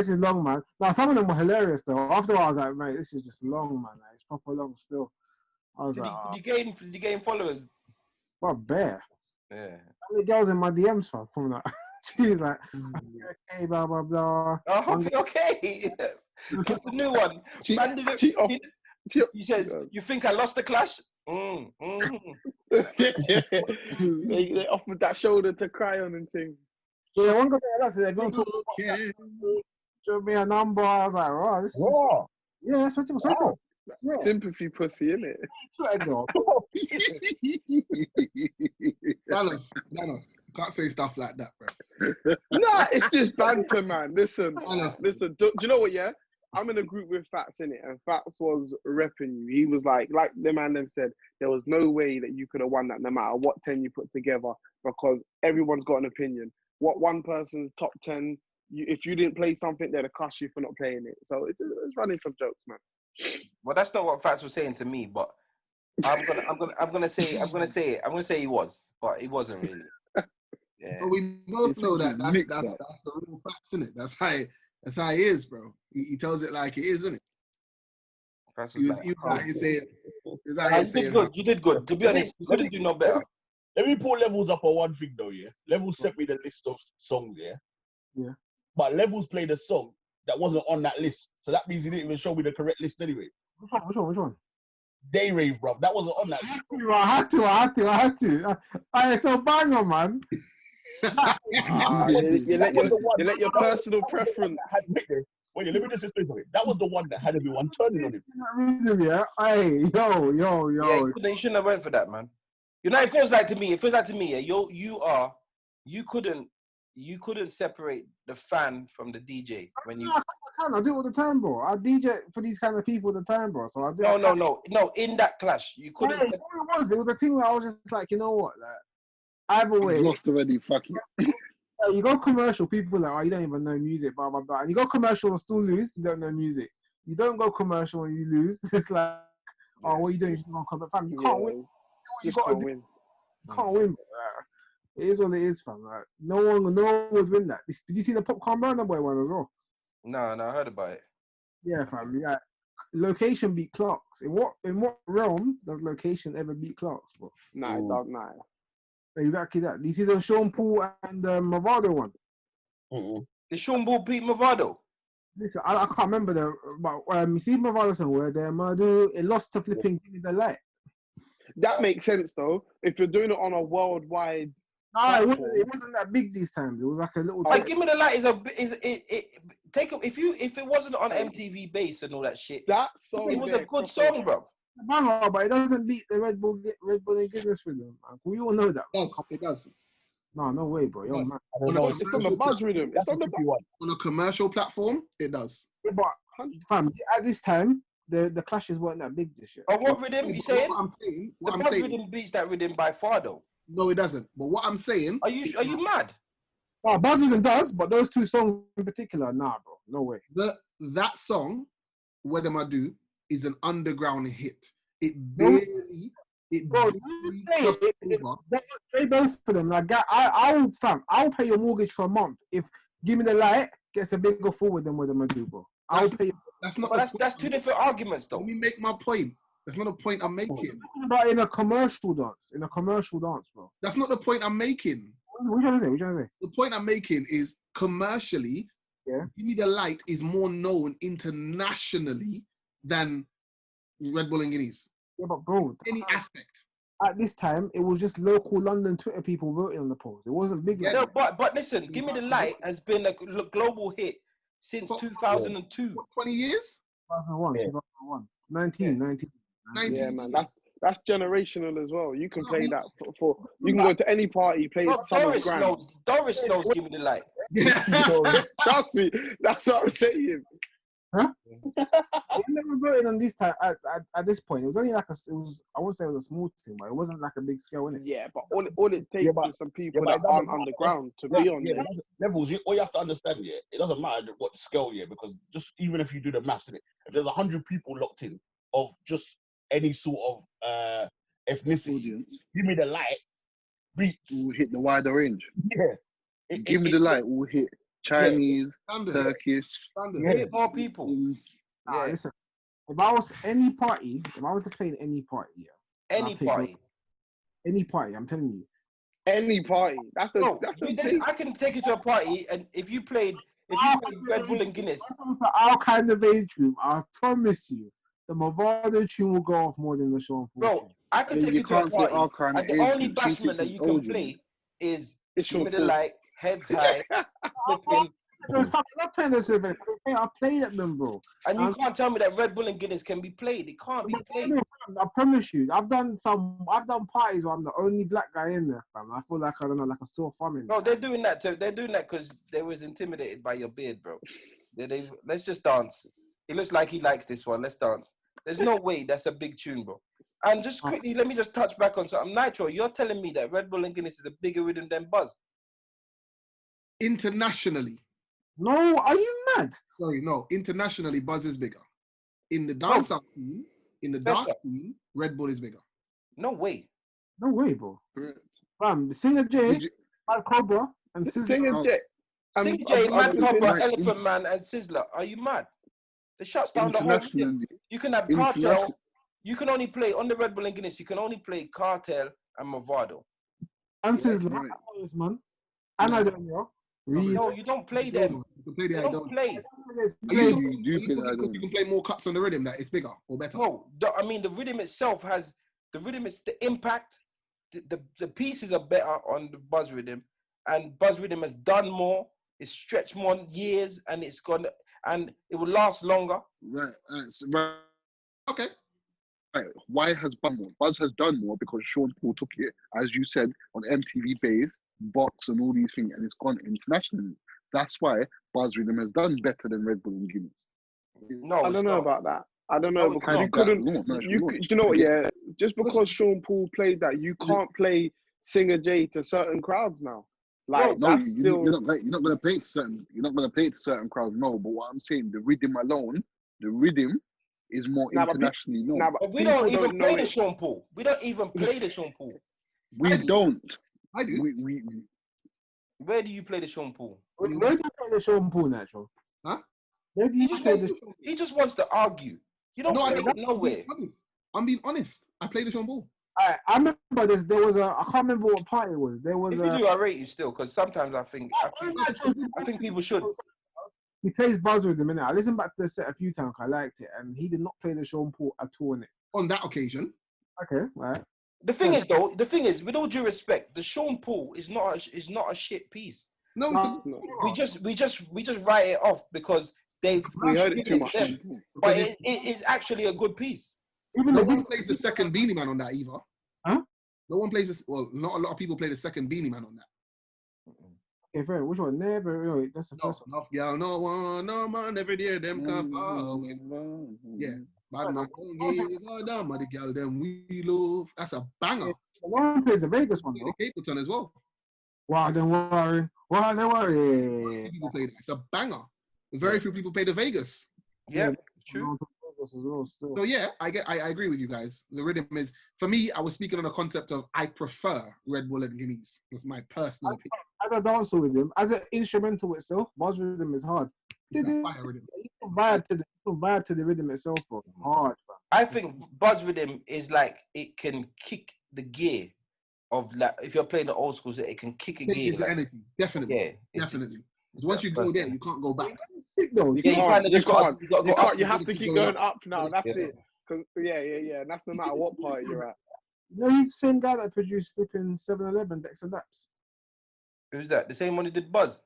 is long, man. Now, some of them were hilarious, though. After a while, I was like, mate, this is just long, man. Like, it's proper long still. I was did you gain followers? What, bear? Yeah. How many girls in my DMs from that? She's like, okay, blah, blah, blah. Oh, okay. What's the new one? He says, you think I lost the clash? They offered that shoulder to cry on and thing. Yeah, one guy like that, they're going to show me a number. I was like, oh, this is... Yeah, that's what it was. Yeah. Sympathy pussy, innit? Danos, can't say stuff like that, bro. Nah, it's just banter, man. Listen. Do you know what? Yeah, I'm in a group with Fatz in it, and Fatz was repping you. He was like the man them said, there was no way that you could have won that, no matter what 10 you put together, because everyone's got an opinion. What one person's top 10, if you didn't play something, they'd have cussed you for not playing it. So it's running some jokes, man. Well, that's not what Fatz was saying to me, but I'm gonna say he was, but he wasn't really. Yeah. But we both know that that's the real facts, isn't it? That's how he is, bro. He tells it like it is, isn't it? You did good. To be honest, you couldn't do no better. Let me pull Levels up on one thing though, yeah. Levels sent me the list of songs, yeah. Yeah. But Levels played a song that wasn't on that list, so that means he didn't even show me the correct list anyway. Which one? Day Rave, bruv. That wasn't on that list. I had to. It's a banger, man. You let your personal preference. Wait, let me just explain something. That was the one that had everyone turning on him. Yeah. Hey, yo. Yeah, you shouldn't have went for that, man. You know, it feels like to me. Yeah, you couldn't separate the fan from the DJ when you. I do it all the time, bro. I DJ for these kind of people all the time, bro. So I do. No. In that clash, you couldn't. It was a thing where I was just like, you know what, like, either way. Lost already. Fuck it. You go commercial, people like, oh, you don't even know music, blah blah blah. And you go commercial and still lose, you don't know music. You don't go commercial and you lose. It's like, oh, what are you doing? You can't come, fam. You can't win. You gotta win. You can't win. It is what it is, fam. Like, no one would win that. Did you see the Popcorn Burner Boy one as well? No, I heard about it. Yeah, fam. Yeah, location beat clocks. In what realm does location ever beat clocks, bro? Nah, it don't matter. Exactly that. Do you see the Sean Paul and Movado one? The Sean Paul beat Movado. Listen, I can't remember but you see Movado song where it lost to flipping Give Me the Light. That makes sense though. If you're doing it on a worldwide No, it wasn't that big these times. It was like a little. Like, Give Me the Light if it wasn't on MTV Base and all that shit. That song, it was a good song, bro. But it doesn't beat the Red Bull and Guinness rhythm. We all know that. It does. No way, bro. You're mad. It's on the buzz rhythm. It's on the buzz. On a commercial platform, it does. Yeah, but fam, at this time, the clashes weren't that big this year. Oh, what rhythm you saying? What I'm saying, the buzz rhythm beats that rhythm by far, though. No, it doesn't. But what I'm saying, are you mad? No, buzz rhythm does, but those two songs in particular, nah, bro, no way. That song, What Am I Do, is an underground hit. It barely. They both for them. Like I'll pay your mortgage for a month if Give Me the Light gets a bigger forward than What Am I Do, bro. I'll pay. That's two different arguments, though. Let me make my point. That's not the point I'm making. But in a commercial dance, bro. That's not the point I'm making. What are you trying to say? The point I'm making is commercially, Give Me the Light is more known internationally than Red Bull and Guinness. Yeah, but bro, any aspect. At this time, it was just local London Twitter people voting on the polls. It wasn't big. No, but listen, Give Me the Light has been a global hit since 2002. What, 20 years? 2001. 19. Yeah, man, that's generational as well. You can play that for you can go to any party, play it. Doris knows Give Me the Light. Trust me, that's what I'm saying. Huh? I never voted on this time at this point. It was only like I won't say it was a small thing, but it wasn't like a big scale, innit? Yeah, but all it takes is some people that aren't underground to be on there. Levels, all you have to understand, it doesn't matter what scale, because just even if you do the maths, if there's 100 people locked in of just any sort of ethnicity, Give Me the Light beats. Will hit the wider range. Yeah. Give Me the Light will hit Chinese, Turkish. More people. Listen, if I was to play in any party, any party, I'm telling you. Any party. I can take you to a party, and if you played Red Bull and Guinness. For our kind of age group, I promise you, the Movado tune will go off more than the Sean Paul tune. I can take you to a party, and the only bashment that you can play is Give Me the Light, Heads High, flipping. I'm not playing those events. I played at them, bro. And you can't tell me that Red Bull and Guinness can be played. It can't be played. I promise you. I've done parties where I'm the only black guy in there, fam. I feel like, I don't know, like a sore thumb in there. No, they're doing that too. They're doing that because they was intimidated by your beard, bro. Let's just dance. It looks like he likes this one. Let's dance. There's no way that's a big tune, bro. And just quickly, let me just touch back on something. Nitro, you're telling me that Red Bull and Guinness is a bigger rhythm than Buzz? Internationally. No, are you mad? Sorry, no. Internationally, Buzz is bigger. In the dance scene, in the dark scene, Red Bull is bigger. No way. No way, bro. Fam, Singer J, Mad Cobra, and Sizzler. Singer J, Mad Cobra, Elephant Man, and Sizzler. Are you mad? They shuts down the whole thing. You can have Cartel. You can only play on the Red Bull and Guinness. You can only play Cartel and Movado. And Sizzler, man. And I don't know. No, you don't play them. You can play the don't play. You can play more cuts on the rhythm that it's bigger or better. No, I mean the rhythm itself has the impact. The pieces are better on the Buzz rhythm, and Buzz rhythm has done more. It's stretched more years, and it will last longer. Right. Okay. Right. Why has Buzz has done more because Sean Paul took it, as you said, on MTV Base, Box, and all these things, and it's gone internationally. That's why Buzz Rhythm has done better than Red Bull and Guinness. No, I don't know about that. I don't know because you couldn't. You know what? Yeah, just because Sean Paul played that, you can't play Singer J to certain crowds now. Like you're not going to play it to certain crowds. No, but what I'm saying, the rhythm alone, is more internationally known. But we don't even play the Sean Paul. We don't even play the Sean Paul. We don't. I do. Where do you play the Sean Paul? Where do you play the Sean Paul, Natural? Huh? Where do you play the Sean Paul? He just wants to argue. You don't play it nowhere. I'm being honest. I play the Sean Paul. I remember there was I can't remember what party it was. There was if you do, I rate you still, because sometimes I think people should. He plays Buzz with him, innit? I listened back to the set a few times. I liked it, and he did not play the Sean Paul at all in it. On that occasion. Okay, right. The thing is, though, with all due respect, the Sean Paul is not a shit piece. No, No. We just write it off because they've We heard it too much. But it is actually a good piece. Even no one plays the second Beanie Man on that either. Huh? No one plays this. Well, not a lot of people play the second Beanie Man on that. Okay, fair. Which one? Never. That's the first one. Y'all no one, no man, never dare them come out. Yeah. Bad man, don't give a damn, the girl them we love. That's a banger. Yeah. One plays the Vegas one though. The Capleton as well. Wow, don't worry. Wow, don't worry. People play that. It's a banger. Very few people play the Vegas. Yeah, true. So yeah, I agree with you guys. The rhythm is, for me, I was speaking on the concept of I prefer Red Bull and Guineas. That's my personal opinion. As a dancehall rhythm, as an instrumental itself, buzz rhythm is hard. You can vibe to the rhythm itself, bro. Hard. Bro. I think buzz rhythm is like it can kick the gear of like if you're playing the old schools, it can kick a gear. Like, energy, definitely. Yeah, definitely. Because once you go there, you can't go back. Sick though. You can't. You have to keep going up now. That's it. Cause yeah. And that's no matter what party you're at. No, he's the same guy that produced flipping 7-Eleven Dexter Daps. Who's that? The same one who did Buzz?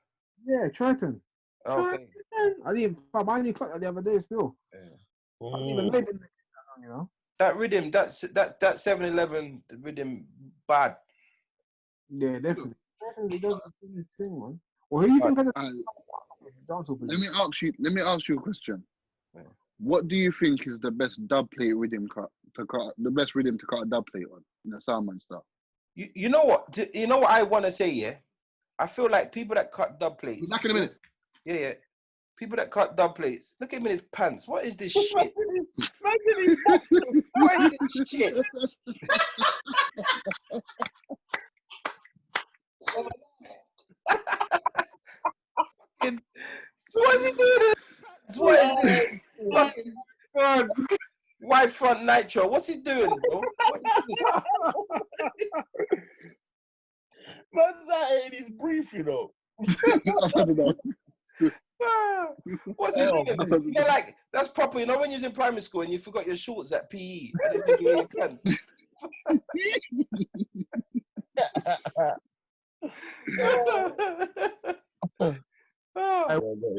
Yeah, Triton. Oh, okay. I didn't clock that the other day still. Yeah. I didn't even know him, you know. That rhythm, that 7-Eleven rhythm, bad. Yeah, definitely. Definitely does his thing, man. Well, who do you think of the dancehall? Let me ask you a question. Yeah. What do you think is the best dub plate rhythm the best rhythm to cut a dub plate on in a Soundman style? You know what? You know what I want to say, yeah? I feel like people that cut dub plates. Back in a minute. Yeah. People that cut dub plates. Look at him in his pants. What is this shit? What is this shit? What is he doing? What is this? Fucking white front nitro. What's he doing, bro? Man's out in his brief, you know. What's he doing? You know, like that's proper. You know when you was in primary school and you forgot your shorts at PE and then you wear your pants.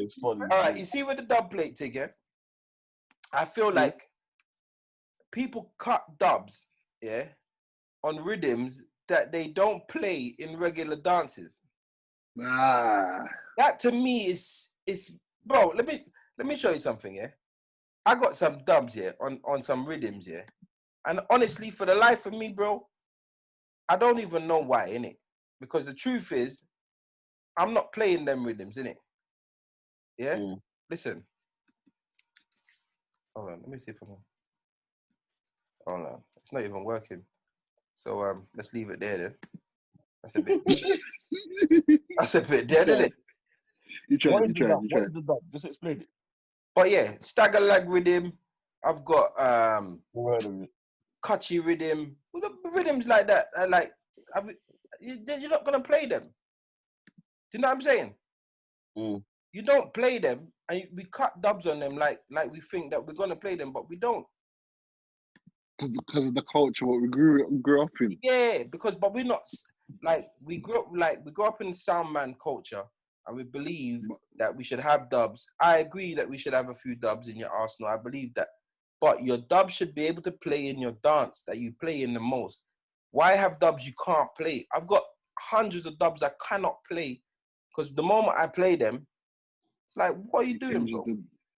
It's funny. All right, you see with the dub plate thing, yeah? I feel like people cut dubs, yeah, on rhythms that they don't play in regular dances. That to me is bro. Let me show you something, yeah. I got some dubs here on some rhythms, yeah, and honestly, for the life of me, bro, I don't even know why, innit? Because the truth is, I'm not playing them rhythms, innit? Yeah. Listen. Hold on, let me see if I can. Hold on, it's not even working. So let's leave it there then. That's a bit. That's a bit dead, isn't it? You try. What is the dub? Just explain it. But yeah, stagger lag rhythm. I've got Kutchy rhythm. Well, the rhythms like that. You're not gonna play them. Do you know what I'm saying? You don't play them, and we cut dubs on them like we think that we're gonna play them, but we don't. Because of the culture, what we grew up in. Yeah, but we're not like we grew up in Soundman culture, and we believe that we should have dubs. I agree that we should have a few dubs in your arsenal. I believe that, but your dub should be able to play in your dance that you play in the most. Why have dubs you can't play? I've got hundreds of dubs I cannot play because the moment I play them, it's like, what are you doing, bro?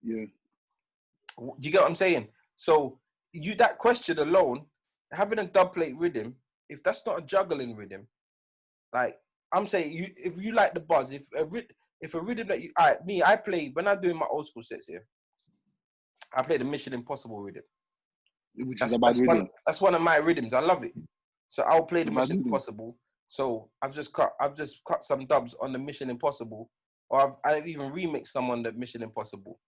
Yeah. Do you get what I'm saying? So that question alone, having a dub plate rhythm, if that's not a juggling rhythm, like I'm saying, if you like the buzz, if a rhythm that I play when I'm doing my old school sets here, I play the Mission Impossible rhythm. Which is a bad rhythm. That's one of my rhythms. I love it. So I'll play the Mission Impossible. So I've just cut some dubs on the Mission Impossible, or I've even remixed some on the Mission Impossible.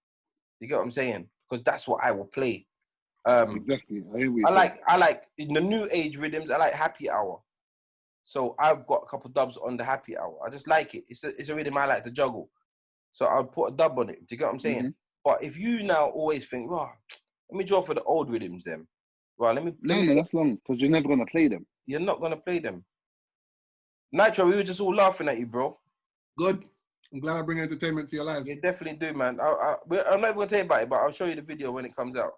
You get what I'm saying? Because that's what I will play. Exactly. I like in the new age rhythms. I like Happy Hour. So I've got a couple dubs on the Happy Hour. I just like it. It's a rhythm I like to juggle. So I'll put a dub on it. Do you get what I'm saying? But if you now always think, let me draw for the old rhythms then. Well, let me. No, that's long because you're never gonna play them. You're not gonna play them. Nitro, we were just all laughing at you, bro. Good. I'm glad I bring entertainment to your lives. You definitely do, man. I'm not even gonna tell you about it, but I'll show you the video when it comes out.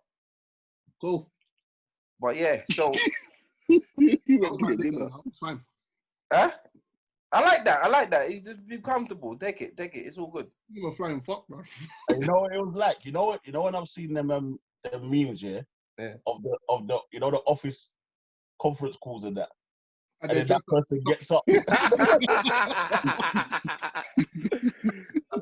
Cool. But yeah, so. It's fine. Huh? I like that. You just be comfortable. Take it. It's all good. You're a flying fuck, bro. You know what it was like? You know when I've seen them memes, yeah? Of the the office conference calls and that. And then that person gets up.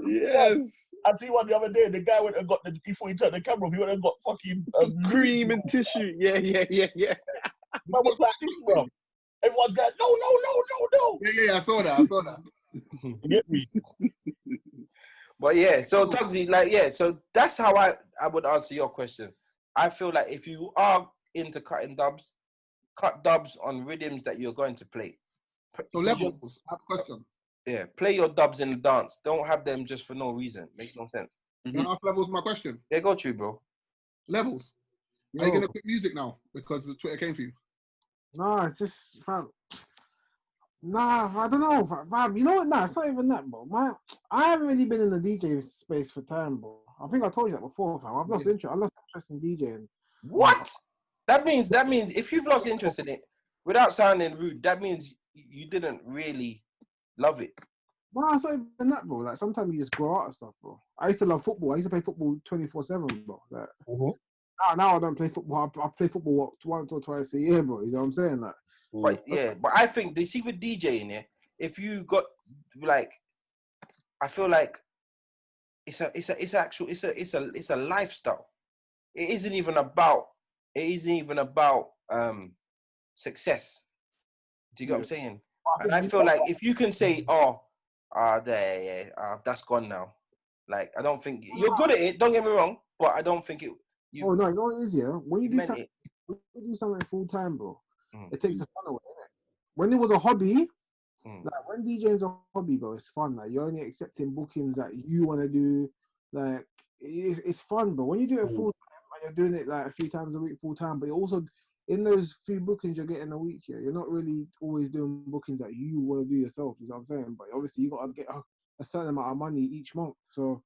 Yes. I see one the other day. The guy went and got before he turned the camera off, he went and got fucking cream and tissue. Yeah. Man was like this, bro. Everyone's going, no. Yeah, I saw that. You get me? But yeah, so Tugzy, so that's how I would answer your question. I feel like if you are into cutting dubs, cut dubs on rhythms that you're going to play. So levels, I have a question. Yeah, play your dubs in the dance. Don't have them just for no reason. Makes no sense. Can I ask levels my question? Yeah, go to you, bro. Levels. Are you going to quit music now because Twitter came for you? No, it's just, fam. Nah, I don't know, fam. You know what? Nah, it's not even that, bro. I haven't really been in the DJ space for time, bro. I think I told you that before, fam. I've lost interest. I lost interest in DJing. What? That means if you've lost interest in it, without sounding rude, that means you didn't really love it. Well, it's not even that, bro. Like, sometimes you just grow out of stuff, bro. I used to love football. I used to play football 24/7, bro. Like, now I don't play football. I play football once or twice a year, bro. You know what I'm saying? Like, but I think they see with DJing, yeah, if you got I feel like it's a lifestyle. It isn't even about success. Do you get what I'm saying? And I feel like if you can say, that's gone now. Like, I don't think you're good at it. Don't get me wrong, but I don't think it. No, you know what it is, yeah. When you do something full time, bro, it takes the fun away, innit? When it was a hobby, like when DJing's a hobby, bro, it's fun. Like, you're only accepting bookings that you want to do. Like, it's fun, bro. When you do it full time, and you're doing it like a few times a week full time, but you're also in those few bookings you're getting a week here, you're not really always doing bookings that you want to do yourself. You know what I'm saying? But obviously you got to get a certain amount of money each month, so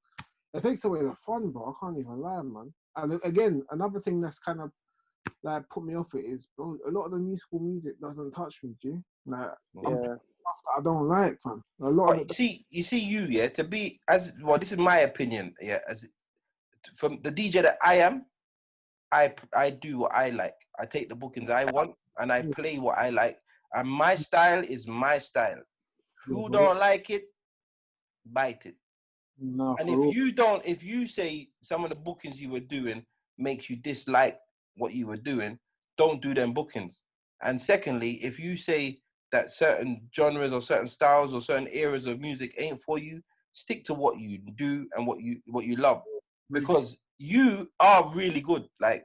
it takes away the fun, bro. I can't even lie, man. And again, another thing that's kind of like put me off it is, bro, a lot of the musical music doesn't touch me, G. Like, stuff that I don't like, fam. A lot of it. You see, yeah, to be as well. This is my opinion, yeah. As from the DJ that I am, I do what I like. I take the bookings I want and I play what I like. And my style is my style. Who don't like it, bite it. No, and if you say some of the bookings you were doing makes you dislike what you were doing, don't do them bookings. And secondly, if you say that certain genres or certain styles or certain eras of music ain't for you, stick to what you do and what you love, because you are really good. Like,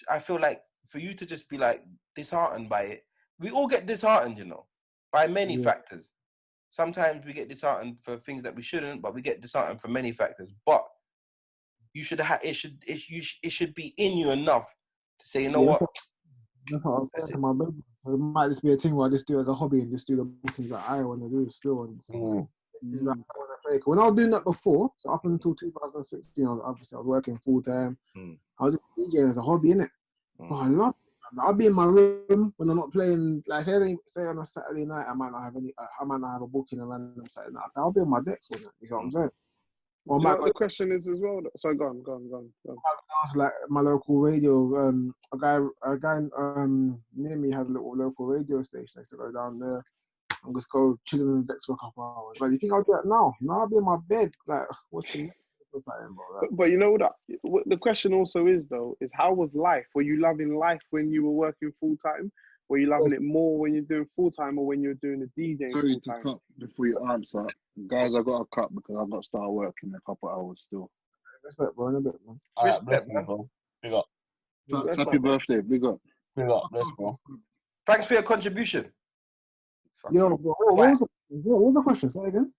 I feel like for you to just be like disheartened by it, we all get disheartened, you know, by many factors. Sometimes we get disheartened for things that we shouldn't, but we get disheartened for many factors. But you should it should be in you enough to say, you know what? That's what I was saying to my brother. So it might just be a thing where I just do it as a hobby and just do the bookings that I want to do still. And like, I want to play. When I was doing that before, so up until 2016, obviously I was working full time. I was just DJing as a hobby, innit? But I love it. I'll be in my room when I'm not playing. Like, say on a Saturday night, I might not have a booking a random Saturday night. I'll be on my decks with it. You know what I'm saying? Well, the question is as well. So go on. Like my local radio, a guy near me had a little local radio station. I used to go down there and just go chilling on the decks for a couple of hours. Like, you think I'll do that now? No, I'll be in my bed, like watching. But you know what the question also is, though, is how was life? Were you loving life when you were working full time? Were you loving it more when you're doing full time or when you're doing the DJ full time? Cut before you answer, guys. I got to cut because I've got to start work in a couple of hours still. Respect, bro. In a bit, man. All right, bless you, bro. Big up. Happy birthday, big up. Big up, bless bro. Thanks for your contribution. Yo, bro, what was the question? Say again.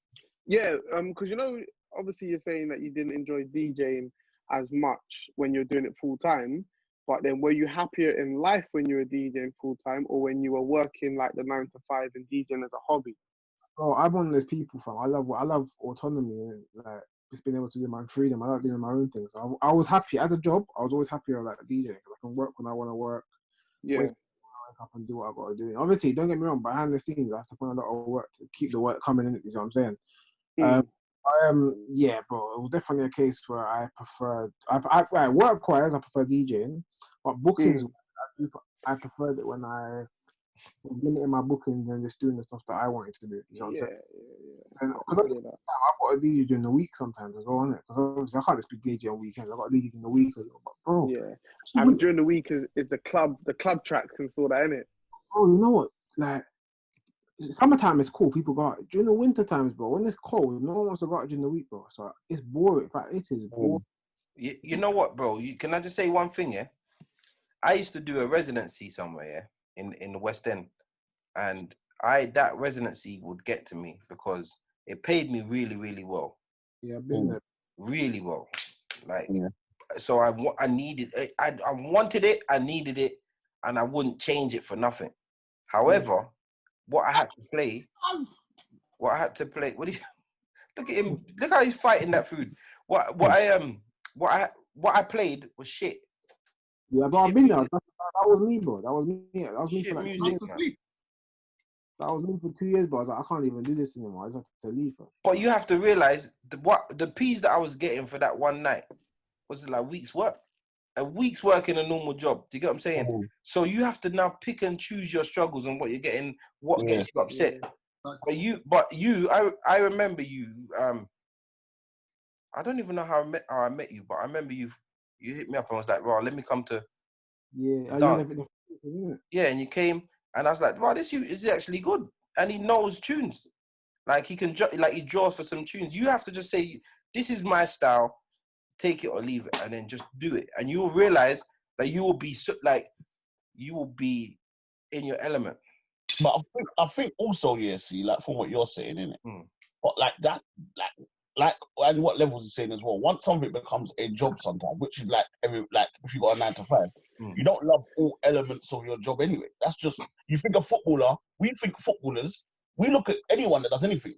Yeah, because you know, obviously you're saying that you didn't enjoy DJing as much when you're doing it full time. But then, were you happier in life when you were DJing full time, or when you were working like the 9 to 5 and DJing as a hobby? Oh, I'm one of those people, fam. I love autonomy and like just being able to do my freedom. I like doing my own things. So I was happy as a job. I was always happier like DJing because I can work when I want to work. Yeah. Wake up and do what I got to do. And obviously, don't get me wrong. Behind the scenes, I have to put a lot of work to keep the work coming in. You know what I'm saying? Yeah, bro. It was definitely a case where I preferred. I work-wise, I prefer DJing, but bookings, I preferred it when I was limiting my bookings and just doing the stuff that I wanted to do. You know what I'm saying? Because I've got a DJ during the week sometimes as well, innit? Because obviously I can't just be DJ on weekends. I've got a DJ in the week as well. But bro, and during the week is the club tracks and all that, innit? Oh, you know what? Like summertime is cool. People go out during the winter times, bro. When it's cold, no one wants to go out during the week, bro. So it's boring. In fact, it is boring. You know what, bro? Can I just say one thing? Yeah, I used to do a residency somewhere, in the West End, and that residency would get to me because it paid me really, really well. Yeah, I've been there. Really well, like. So I needed it. I wanted it. I needed it, and I wouldn't change it for nothing. However, what I had to play. What do you look at him? Look how he's fighting that food. What I played was shit. Yeah, but I've been there. That was me, bro. That was me. That was me for like 2 years. That was me for 2 years, but I was like, I can't even do this anymore. I just have to leave. But you have to realize the piece that I was getting for that one night was like a week's work in a normal job. Do you get what I'm saying? So you have to now pick and choose your struggles and what you're getting, what gets you upset. But I remember you. I don't even know how I met you, but I remember you hit me up and was like, "Wow, let me come to." Yeah, and you came, and I was like, "Wow, this is actually good," and he knows tunes. Like he can, he draws for some tunes. You have to just say, "This is my style. Take it or leave it," and then just do it, and you will realize that you will be in your element. But I think also, see, like from what you're saying, innit? But like that, like and what levels is saying as well. Once something becomes a job, sometimes, which is like if you got a 9 to 5, you don't love all elements of your job anyway. That's just you think a footballer. We think footballers. We look at anyone that does anything,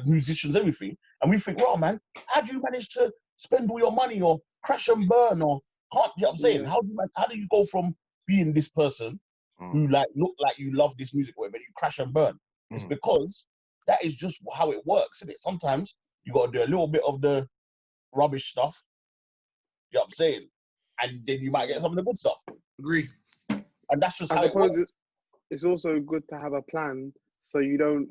musicians, everything, and we think, "Wow, man, how do you manage to spend all your money or crash and burn or can't?" You know what I'm saying? How do you go from being this person who like look like you love this music, whatever, you crash and burn? It's because that is just how it works, isn't it? Sometimes you got to do a little bit of the rubbish stuff. You know what I'm saying? And then you might get some of the good stuff. Agree. And that's just how it works. It's also good to have a plan so you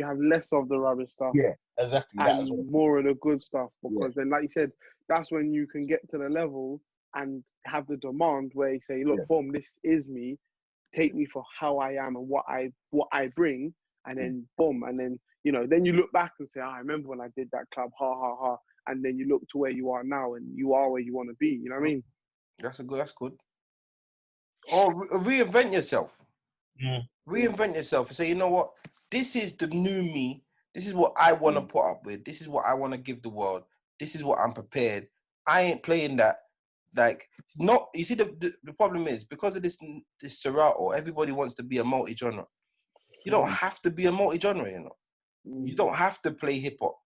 have less of the rubbish stuff. Yeah, exactly. And more of the good stuff, because then, like you said, that's when you can get to the level and have the demand where you say, "Look, boom, this is me. Take me for how I am and what I bring," and then boom, and then then you look back and say, "I remember when I did that club, ha ha ha," and then you look to where you are now, and you are where you want to be. You know what I mean? That's good. Or reinvent yourself. Reinvent yourself and say, "You know what? This is the new me. This is what I want to put up with. This is what I want to give the world. This is what I'm prepared. I ain't playing that." Like, you see, the problem is because of this Serato, everybody wants to be a multi-genre. You don't have to be a multi-genre, You don't have to play hip-hop.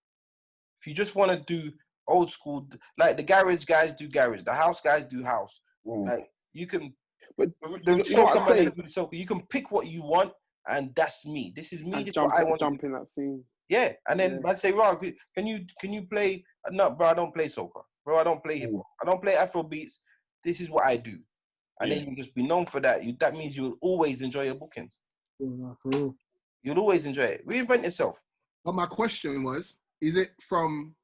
If you just want to do old school, like the garage guys do garage, the house guys do house. Like, you can, but you can pick what you want, and that's me. This is me. This is what I want. Jump in that scene. Yeah, and then I'd say, "Rob, can you play?" No, bro, I don't play soca. Bro, I don't play hip hop. I don't play Afro beats. This is what I do, and then you just be known for that. That means you'll always enjoy your bookings. You'll always enjoy it. Reinvent yourself. But my question was: is it from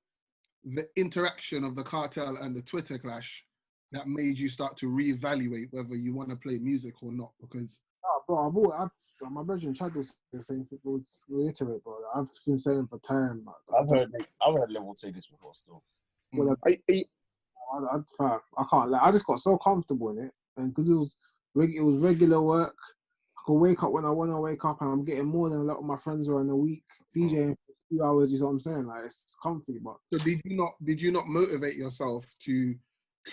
the interaction of the cartel and the Twitter clash that made you start to reevaluate whether you want to play music or not? Because my brother Chad was saying, to reiterate, bro. I've been saying for time. I've heard Level say this before still. Well, I can't. Like, I just got so comfortable in it, and because it was regular work. I could wake up when I want to wake up, and I'm getting more than a lot of my friends are in a week. DJing for 2 hours, you know what I'm saying? Like, it's comfy, but. So did you not motivate yourself to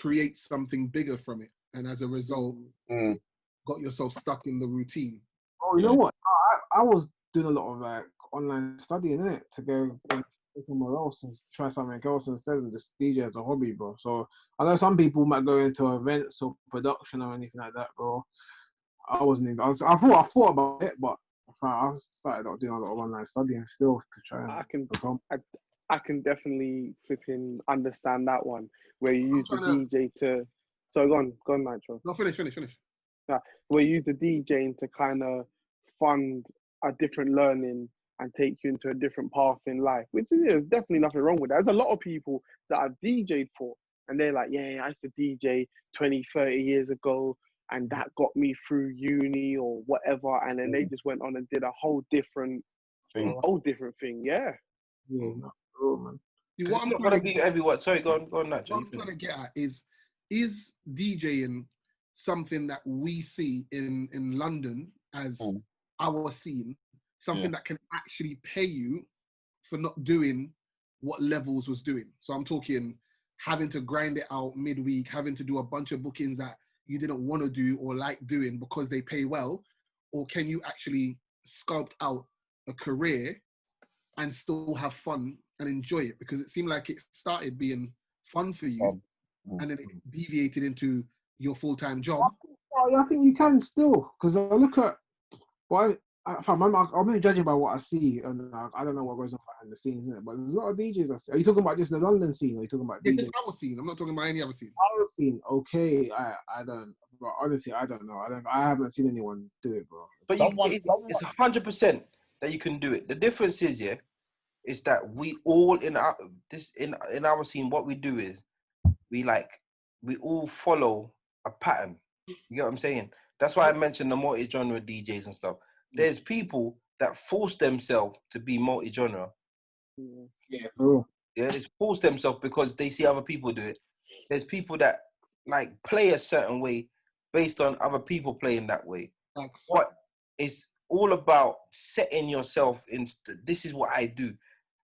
create something bigger from it? and as a result, got yourself stuck in the routine. Oh, you know what? I was doing a lot of like online studying, innit? To go somewhere else and try something else instead of just DJ as a hobby, bro. So I know some people might go into events or production or anything like that, bro. I wasn't even. I thought about it, but I started doing a lot of online studying still to try and become. I can definitely flipping understand that one where you use the DJ to. So go on, Nitro. No, finish. Yeah, where you use the DJing to kind of fund a different learning and take you into a different path in life, which is there's definitely nothing wrong with that. There's a lot of people that I've DJ'd for, and they're like, yeah, I used to DJ 20, 30 years ago, and that got me through uni or whatever, and then they just went on and did a whole different thing. Yeah. Yeah, no, bro, man. What I'm trying to be everyone. Sorry, go on, Nitro. What I'm trying to get at is DJing something that we see in London as our scene, something that can actually pay you for not doing what Levels was doing? So I'm talking having to grind it out midweek, having to do a bunch of bookings that you didn't want to do or like doing because they pay well, or can you actually sculpt out a career and still have fun and enjoy it? Because it seemed like it started being fun for you and then it deviated into your full-time job. I think you can still, because I look at, I'm only judging by what I see, and I don't know what goes on behind the scenes, isn't it? But there's a lot of DJs I see. Are you talking about just the London scene, or are you talking about this our scene? I'm not talking about any other scene. Our scene, okay. I don't, but honestly, I don't know. I haven't seen anyone do it, bro. But it's 100% that you can do it. The difference is, is that we all in our scene, what we do is we all follow a pattern. You know what I'm saying? That's why I mentioned the multi-genre DJs and stuff. There's people that force themselves to be multi-genre. Yeah, for real. Yeah, they force themselves because they see other people do it. There's people that like play a certain way based on other people playing that way. But it's all about setting yourself in. This is what I do.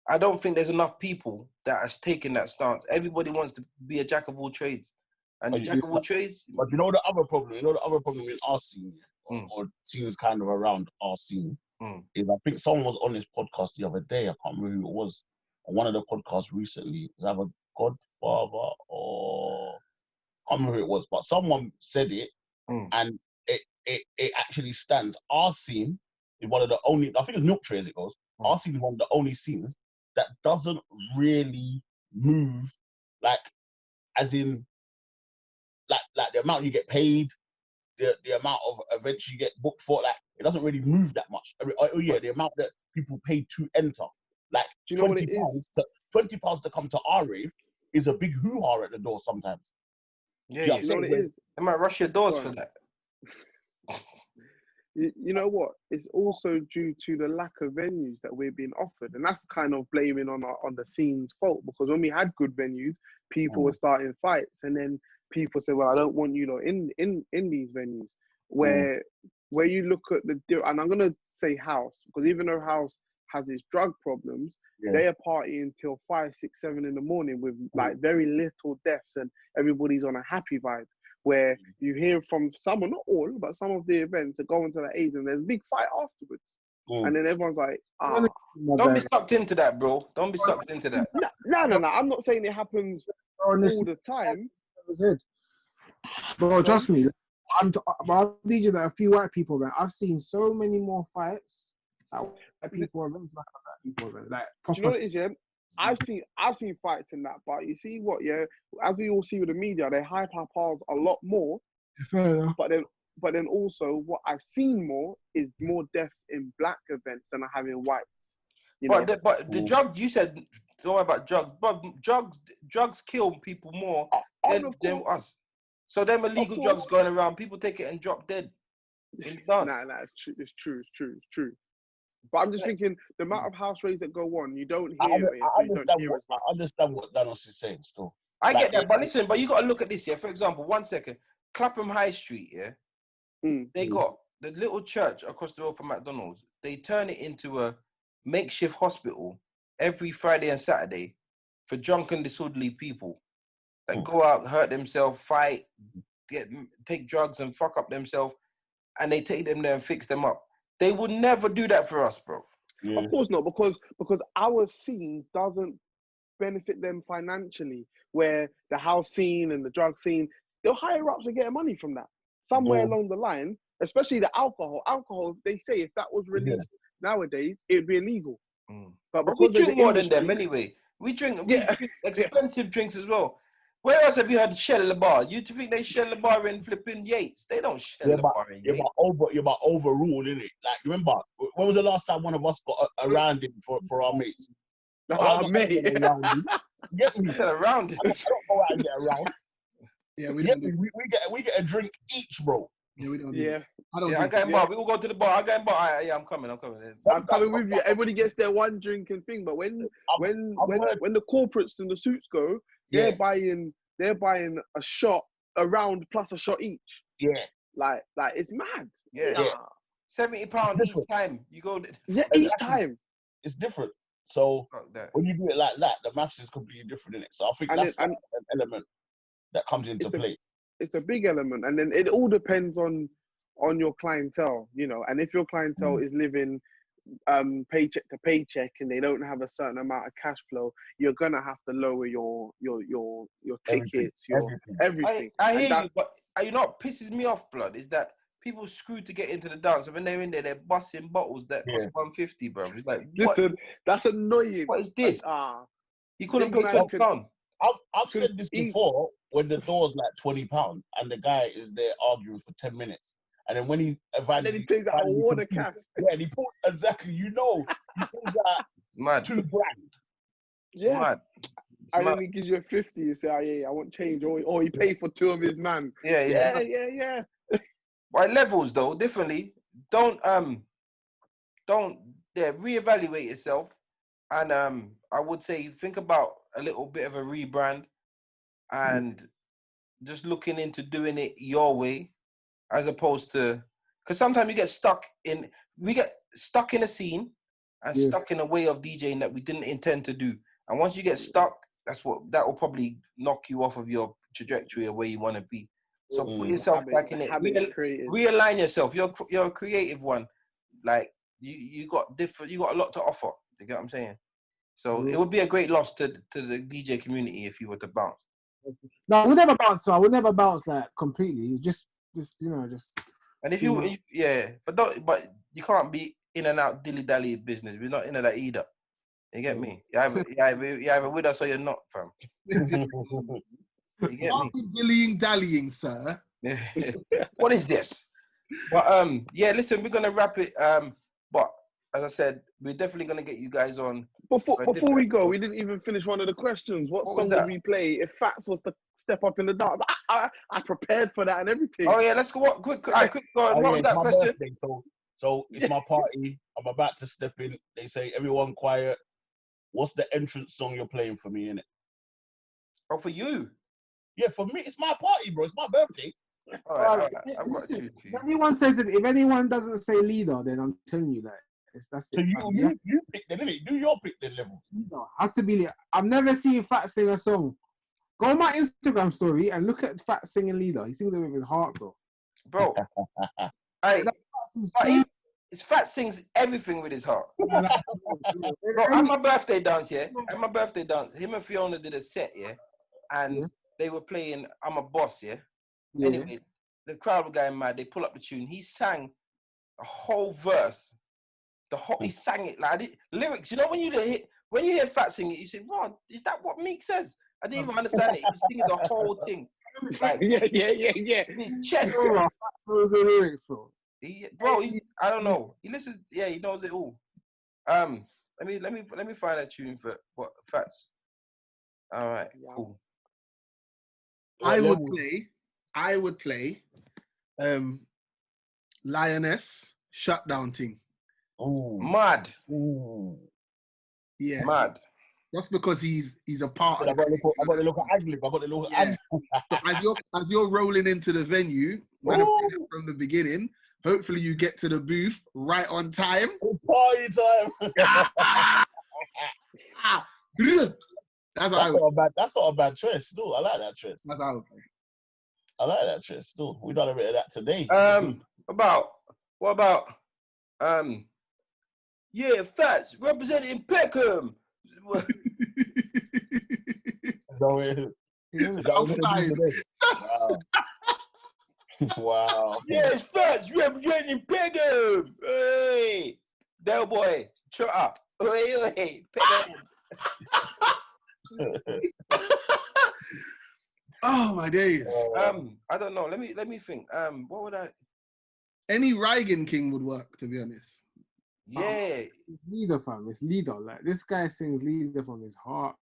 I don't think there's enough people that has taken that stance. Everybody wants to be a jack of all trades. And jack of all trades. But you know the other problem? You know the other problem in our scene, or scenes kind of around our scene, is I think someone was on this podcast the other day. I can't remember who it was. On one of the podcasts recently, they have a Godfather or I can't remember who it was, but someone said it, and it actually stands. Our scene is one of the only. I think it's Milk Tray as it goes. Our scene is one of the only scenes that doesn't really move, like, as in. Like the amount you get paid, the amount of events you get booked for, like it doesn't really move that much. The amount that people pay to enter, like £20 to come to our rave is a big hoo-ha at the door sometimes. Yeah, you know what it is. They might rush your doors for that. You know what? It's also due to the lack of venues that we're being offered, and that's kind of blaming on the scene's fault. Because when we had good venues, people were starting fights, and then people say, "Well, I don't want you in these venues." Where you look at and I'm gonna say house, because even though house has its drug problems, they are partying till 5, 6, 7 in the morning with like very little deaths, and everybody's on a happy vibe. Where you hear from some, or not all, but some of the events that go into the age, and there's a big fight afterwards. And then everyone's like, don't be sucked into that, bro. Don't be sucked into that. No. I'm not saying it happens all the time. Bro, trust me. I'm DJ that a few white people, man. I've seen so many more fights at white people events like that. People events. Like, do you know what it is, yeah? I've seen fights in that, but you see what, as we all see with the media, they hype up ours a lot more. But then also what I've seen more is more deaths in black events than I have in whites. But the drugs, you said, don't worry about drugs, but drugs kill people more than us. So them illegal drugs going around, people take it and drop dead. Nah, it's true. But I'm just thinking, the amount of house raves that go on, you don't hear it. I understand what Danos is saying still. I get that, but listen, but you got to look at this, For example, 1 second, Clapham High Street, they got the little church across the road from McDonald's. They turn it into a makeshift hospital every Friday and Saturday for drunken, disorderly people that go out, hurt themselves, fight, take drugs and fuck up themselves, and they take them there and fix them up. They would never do that for us, bro. Yeah. Of course not, because our scene doesn't benefit them financially. Where the house scene and the drug scene, they'll higher ups are getting money from that. Somewhere along the line, especially the alcohol. Alcohol, they say if that was released nowadays, it'd be illegal. But we drink more than them anyway. We drink expensive drinks as well. Where else have you had Shell the bar? You think they Shell the bar in flipping Yates? They don't Shell the bar in Yates. You're about overruled, innit? Like, remember, when was the last time one of us got around him for our mates? Mate. Get me. Around him. I don't go out and get around. Yeah, we get a drink each, bro. Yeah, we don't. Yeah. I don't. I go in bar. We will go to the bar. I go in bar. Yeah, I'm coming. I'm coming with you. Everybody gets their one drinking thing, but when the corporates and the suits go, they're buying a shot, a round plus a shot each. Yeah. Like it's mad. Yeah. £70 each time. You go. Each time. It's different. So when you do it like that, the maths is completely different in it. So I think that's an element that comes into play. It's a big element, and then it all depends on your clientele, you know. And if your clientele is living paycheck to paycheck and they don't have a certain amount of cash flow, you're gonna have to lower your tickets, everything. I hear you, but you know what pisses me off, blood, is that people screw to get into the dance, and when they're in there, they're busting bottles that cost $150, bro. It's like, listen, that's annoying. What is this? You couldn't put £12. I've said this before, when the door's like £20 and the guy is there arguing for 10 minutes. And then when he takes out a water cash. Yeah, and he put he pulls out mad. $2,000. Yeah. Mad. And then he gives you a 50, you say, I want change, or he paid for two of his man. Yeah. By levels though, differently. Don't reevaluate yourself, and I would say think about a little bit of a rebrand, and just looking into doing it your way, as opposed to, because sometimes we get stuck in a scene and stuck in a way of DJing that we didn't intend to do, and once you get stuck, that will probably knock you off of your trajectory of where you want to be. So put yourself back in it. Realign yourself. You're a creative one. Like you got a lot to offer. You get what I'm saying? So it would be a great loss to the DJ community if you were to bounce. No, I would never bounce. So I would never bounce like completely. Just. And if but you can't be in and out dilly dally business. We're not into that either. You get me? You either with us or you're not, fam. You get me? Dillying dallying, sir. What is this? But listen, we're gonna wrap it. But as I said, we're definitely gonna get you guys on. Before we go, we didn't even finish one of the questions. What song would we play if Fatz was to step up in the dance? I prepared for that and everything. Oh yeah, let's go. Quick. Go on. What was that question? Birthday, so it's my party. I'm about to step in. They say everyone quiet. What's the entrance song you're playing for me in it? Oh, for you? Yeah, for me, it's my party, bro. It's my birthday. All right. If anyone doesn't say leader, then I'm telling you that. That's so you pick them, innit? Do your pick the level. Leader has to be. I've never seen Fatz sing a song. Go on my Instagram story and look at Fatz singing leader. He sings it with his heart, bro. Fatz sings everything with his heart. Bro, at my birthday dance, him and Fiona did a set, and they were playing I'm a Boss, Anyway, the crowd were going mad. They pull up the tune. He sang a whole verse. He sang it like lyrics. You know when you hear Fatz sing it, you say, "Wow, is that what Meek says?" I didn't even understand it. He was singing the whole thing. Like, yeah. In his chest. Those are lyrics, bro. I don't know. He listens. Yeah, he knows it all. Let me find that tune for what Fatz. All right, cool. I would play Lioness Shutdown Thing. Oh, mad. Ooh. Yeah, mad. Just because he's a part of I got the look at ad-lib. As you're rolling into the venue, from the beginning, hopefully you get to the booth right on time. Party time. That's not a bad choice. No, I like that choice. That's how I would play. I like that shit still. We done a bit of that today. What about Fatz representing Peckham. So outside. Wow. Yes, Fatz representing Peckham. Hey, Del boy, shut up. Hey, Peckham. Oh my days. I don't know. Let me think. What would I? Any Reigen King would work, to be honest. Yeah. It's leader, fam. It's leader. Like this guy sings leader from his heart.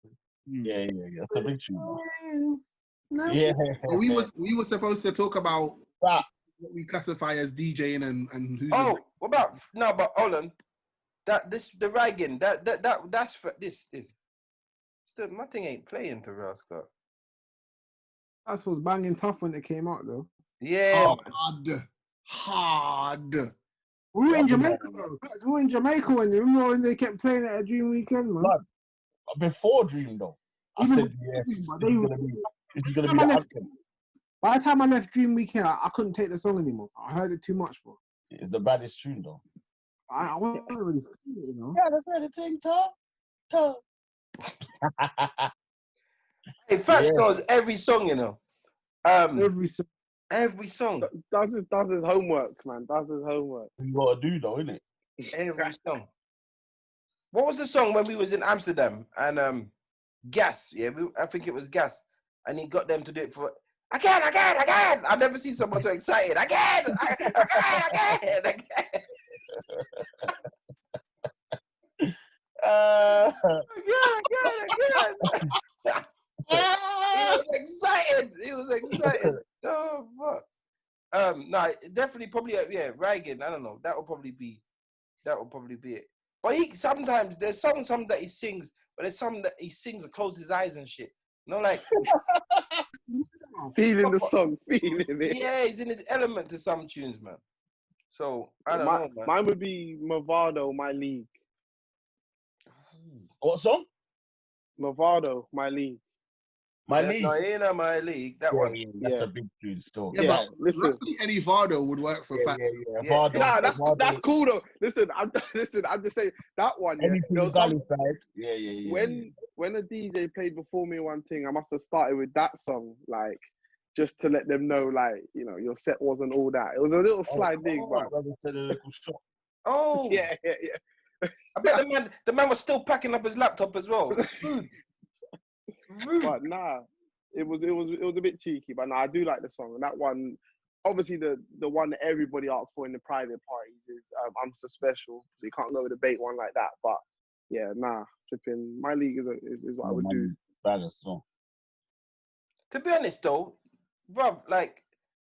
Yeah. That's a big tune. Yeah. We were supposed to talk about what we classify as DJing and who's. Oh, what about but hold on. The Reigen. That's for this. Still, my thing ain't playing to real Scott. That was banging tough when it came out, though. Yeah. Hard. We were in Jamaica, bro. We were in Jamaica when they kept playing it at Dream Weekend, man. Blood. Before Dream, though, I said yes. This is gonna be the anthem. By the time I left Dream Weekend, I couldn't take the song anymore. I heard it too much, bro. It's the baddest tune, though. I wasn't really feeling it, you know. Yeah, that's right. It's in tough. Hey, Fatz knows every song, you know. Every song. Does his homework, man. Does his homework. You gotta do though, innit? Every song. What was the song when we was in Amsterdam and Gas? Yeah, I think it was Gas, and he got them to do it for again. I've never seen someone so excited. Again. He was excited. Oh fuck. No, definitely probably Reigen. I don't know. That will probably be it. But sometimes there's some that he sings, but there's some that he sings and closes his eyes and shit. You know, like feeling the song, feeling it. Yeah, he's in his element to some tunes, man. So I don't know, man. Mine would be Movado, My League. What song? Movado, My League. My League. No, ain't my league. That one. That's a big tune still. Yeah, but listen, Eddie Vardo would work for Fatz. Vardo. Nah, that's cool though. Listen, I'm just saying that one. When a DJ played before me one thing, I must have started with that song, like just to let them know, like, you know, your set wasn't all that. It was a little slide dig, but yeah. I bet the man was still packing up his laptop as well. But nah, it was a bit cheeky, but nah, I do like the song. And that one, obviously the one that everybody asks for in the private parties is I'm So Special. So you can't go with a bait one like that. But yeah, nah, flipping My League is what I would do. Baddest song. To be honest though, bruv, like,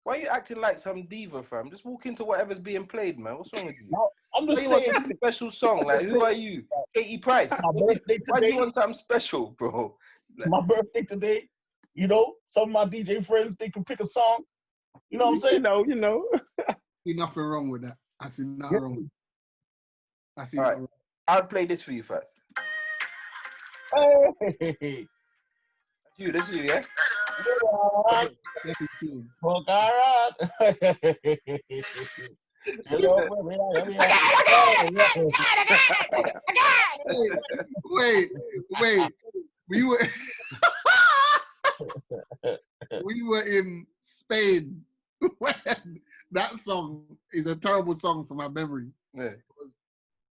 why are you acting like some diva, fam? Just walk into whatever's being played, man. What's wrong with you? No, I'm just saying a special song. Like, who are you? Katie Price. Why do you want something special, bro? Like, my birthday today, you know, some of my DJ friends, they can pick a song. You know what I'm saying? You know. I see nothing wrong with that. I see nothing wrong with that. I see nothing wrong. I'll play this for you first. Hey. That's you, yeah? Wait. We were in Spain when that song is a terrible song from my memory. Yeah.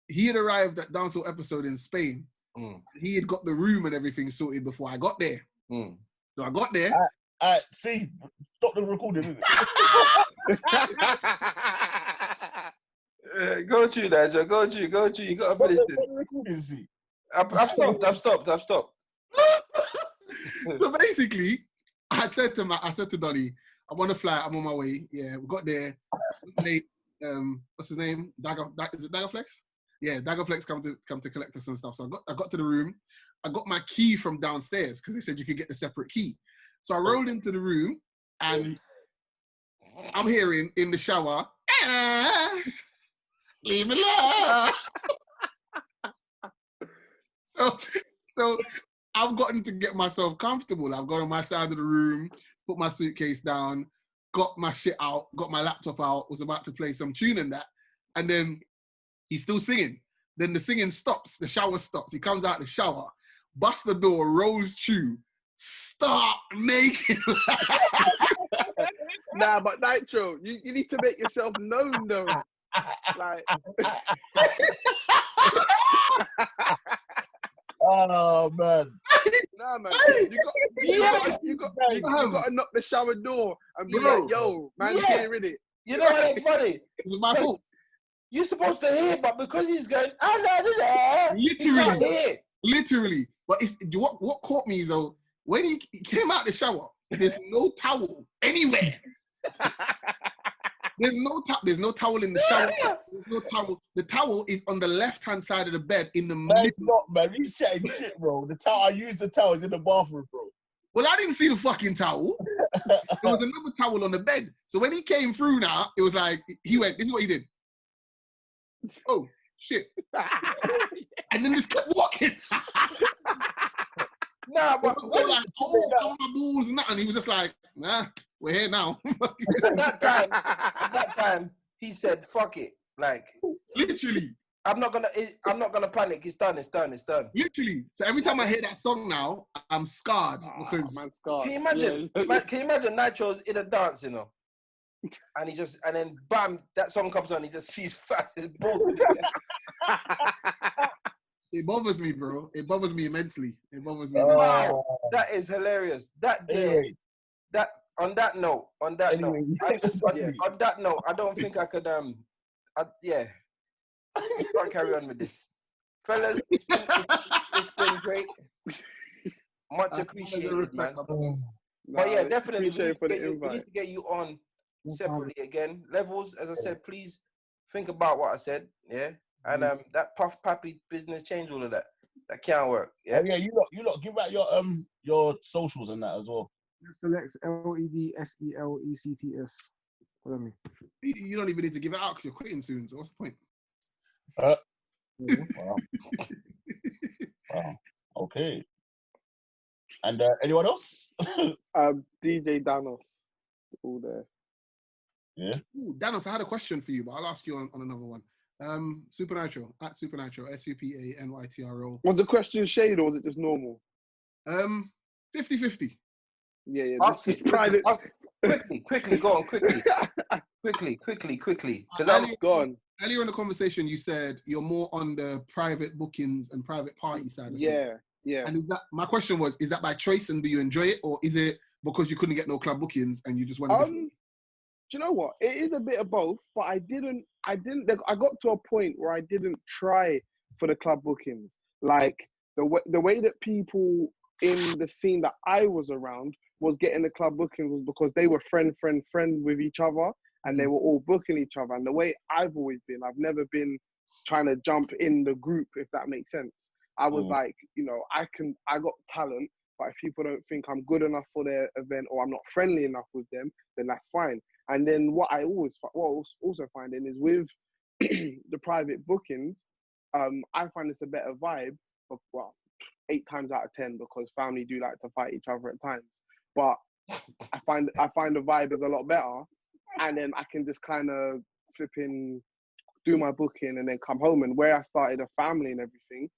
He had arrived at Dancehall Episode in Spain. He had got the room and everything sorted before I got there. So I got there. See, stop the recording. Go to that, Joe. Go to. You got to finish it. I've stopped. So basically, I said to Donnie, I'm on the flight. I'm on my way. Yeah, we got there. What's his name? Is it Daggerflex? Yeah, Daggerflex come to collect us and stuff. So I got to the room. I got my key from downstairs because they said you could get the separate key. So I rolled into the room and I'm hearing in the shower, leave me alone. So I've gotten to get myself comfortable. I've gone on my side of the room, put my suitcase down, got my shit out, got my laptop out, was about to play some tune and that. And then he's still singing. Then the singing stops, the shower stops. He comes out the shower, busts the door, rolls through, start making. Nah, but Nitro, you need to make yourself known though. Like, oh man. nah, man, you got to knock the shower door and be like, yo, man, here in it. You know what's funny? It was my fault. You're supposed to hear, but because he's going, literally. But it's what caught me though, when he came out the shower, there's no towel anywhere. There's no towel in the shower. There's no towel. The towel is on the left-hand side of the bed in the middle. It's not, man. He's chatting shit, bro. The towel, I used the towels in the bathroom, bro. Well, I didn't see the fucking towel. There was another towel on the bed. So when he came through now, it was like, he went, this is what he did. Oh, shit. And then just kept walking. Nah, but like, oh, my balls and that. And he was just like, nah, we're here now. At that time, he said, fuck it. Like, literally. I'm not gonna panic. It's done. Literally. So every time I hear that song now, I'm scarred because man, scarred. Can you imagine? Yeah. Can you imagine Nitro's in a dance, you know? And then bam, that song comes on, he just sees Fatz. It bothers me, bro. It bothers me immensely. That is hilarious. That day, on that note, I don't think I could can't carry on with this. Fellas, it's been great. Much appreciated, man. But yeah, definitely we need to get you on separately again. Levels, as I said, please think about what I said, yeah? And that Puff Pappy business, change all of that. That can't work. Yeah, you lot give out your socials and that as well. Select LEDSELECTS. What do I mean? You don't even need to give it out because you're quitting soon. So what's the point? Wow. Wow. Okay. And anyone else? DJ Danos, all there. Yeah. Ooh, Danos, I had a question for you, but I'll ask you on another one. Supa Nytro, at Supa Nytro, SUPANYTRO. Was the question shade or was it just normal? 50-50. Yeah. This is private. Quickly, go on, quickly. Because I'm gone. Earlier in the conversation, you said you're more on the private bookings and private party side of things. Yeah. And my question was, is that by choice and do you enjoy it, or is it because you couldn't get no club bookings and you just wanted to... Do you know what? It is a bit of both, but I got to a point where I didn't try for the club bookings. Like the way that people in the scene that I was around was getting the club bookings was because they were friend with each other and they were all booking each other. And the way I've always been, I've never been trying to jump in the group, if that makes sense. I was like, I got talent, but if people don't think I'm good enough for their event or I'm not friendly enough with them, then that's fine. And then what I also finding is with the private bookings, I find it's a better vibe. But, 8 times out of 10 because family do like to fight each other at times. But I find the vibe is a lot better, and then I can just kind of flipping do my booking and then come home. And where I started a family and everything,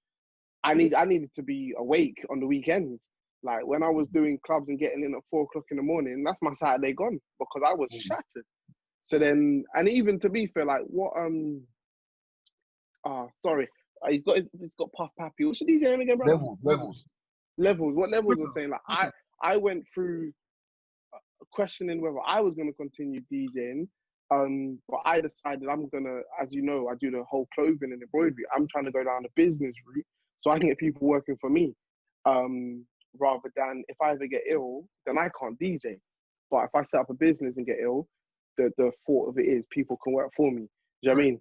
I needed to be awake on the weekends. Like when I was doing clubs and getting in at 4 o'clock in the morning, that's my Saturday gone because I was shattered. So then, and even to be fair, like what he's got Puff Pappy. What's the DJ name again, bro? Levels. What Levels was saying? Like I went through questioning whether I was going to continue DJing. But I decided I'm gonna, as you know, I do the whole clothing and embroidery. I'm trying to go down the business route so I can get people working for me. Rather than if I ever get ill, then I can't DJ. But if I set up a business and get ill, the thought of it is people can work for me. Do you know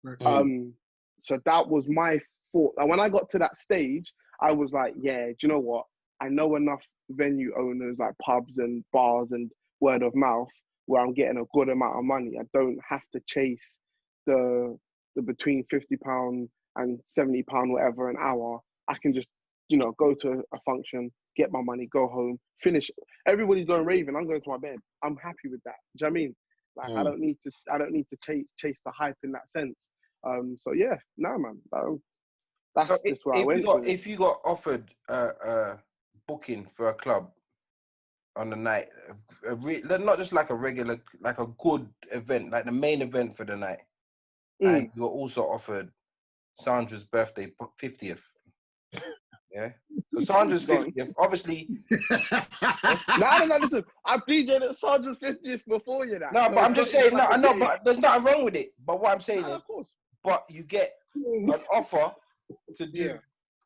what I mean? So that was my thought. And when I got to that stage, I was like, yeah, do you know what? I know enough venue owners like pubs and bars and word of mouth where I'm getting a good amount of money. I don't have to chase the between £50 and £70 whatever an hour. I can just you know, go to a function, get my money, go home, finish. Everybody's going raving. I'm going to my bed. I'm happy with that. Do you know what I mean? Like I don't need to chase the hype in that sense. So yeah, nah, man. That's just where I went. If you got offered booking for a club on the night, not just like a regular, like a good event, like the main event for the night, and you were also offered Sandra's birthday 50th. Yeah. So Sandra's 50th, obviously. No, listen. I've DJ'd at Sandra's 50th before you. That. No, but I'm just saying, I know, but there's nothing wrong with it. But what I'm saying is, of course. But you get an offer to do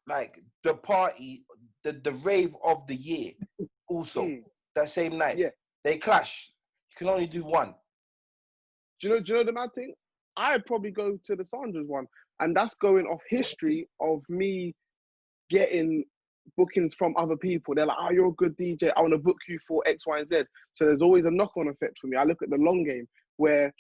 like the party, the rave of the year, also that same night. Yeah. They clash. You can only do one. Do you know the mad thing? I'd probably go to the Sandra's one, and that's going off history of me getting bookings from other people. They're like, "Oh, you're a good DJ. I want to book you for X, Y, and Z." So there's always a knock-on effect for me. I look at the long game where,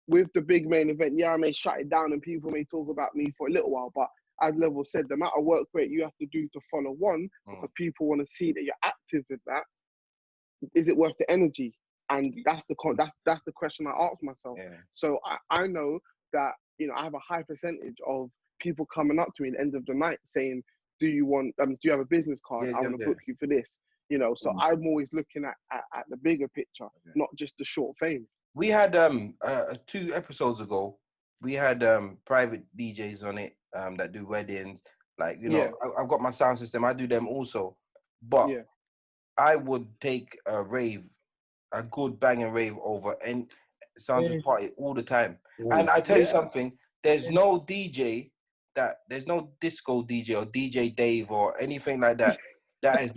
with the big main event, I may shut it down and people may talk about me for a little while, but as Level said, the amount of work rate you have to do to follow one, because people want to see that you're active with that, is it worth the energy? And that's the question I ask myself. Yeah. So I know that, you know, I have a high percentage of people coming up to me at the end of the night saying, do you have a business card? I want to book you for this. You know, so I'm always looking at the bigger picture, not just the short fame. We had 2 episodes ago, we had private DJs on it that do weddings. Like, you know, I've got my sound system, I do them also. But I would take a good banging rave over and Sandra's party all the time. And I tell you something, there's no DJ there's no disco DJ or DJ Dave or anything like that. That is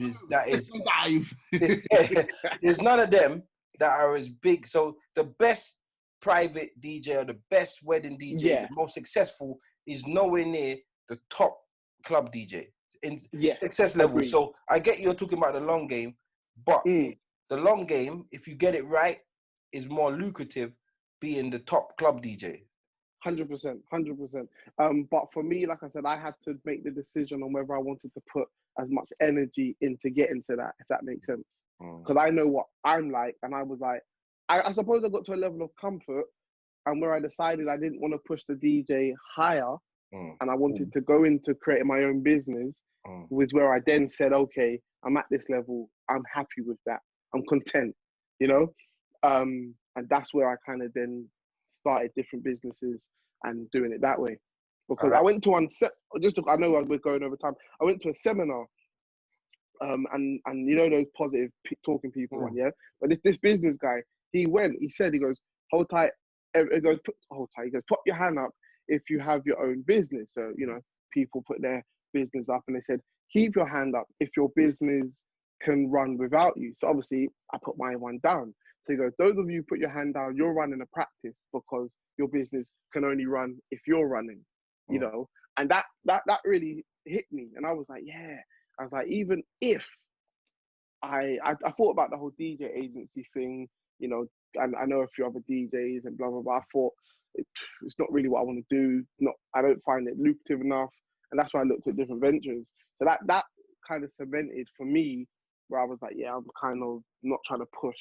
there's none of them that are as big. So the best private DJ or the best wedding DJ, the most successful, is nowhere near the top club DJ in success level. Agreed. So I get you're talking about the long game, but the long game, if you get it right, is more lucrative being the top club DJ. 100%. But for me, like I said, I had to make the decision on whether I wanted to put as much energy into getting to that, if that makes sense. Because I know what I'm like, and I was like, I suppose I got to a level of comfort, and where I decided I didn't want to push the DJ higher, and I wanted to go into creating my own business, was where I then said, okay, I'm at this level, I'm happy with that, I'm content, you know? And that's where I kind of then started different businesses and doing it that way. Because I went to one, I know we're going over time, I went to a seminar, and you know those positive talking people one, but this business guy, he said, hold tight, he goes, put your hand up if you have your own business. So, you know, people put their business up, and they said, keep your hand up if your business can run without you. So obviously I put my one down. So he goes, those of you put your hand down, you're running a practice because your business can only run if you're running, you know? And that really hit me. And I was like, I was like, even if I thought about the whole DJ agency thing, you know, and I know a few other DJs and blah, blah, blah. I thought it's not really what I want to do. I don't find it lucrative enough. And that's why I looked at different ventures. So that kind of cemented for me where I was like, I'm kind of not trying to push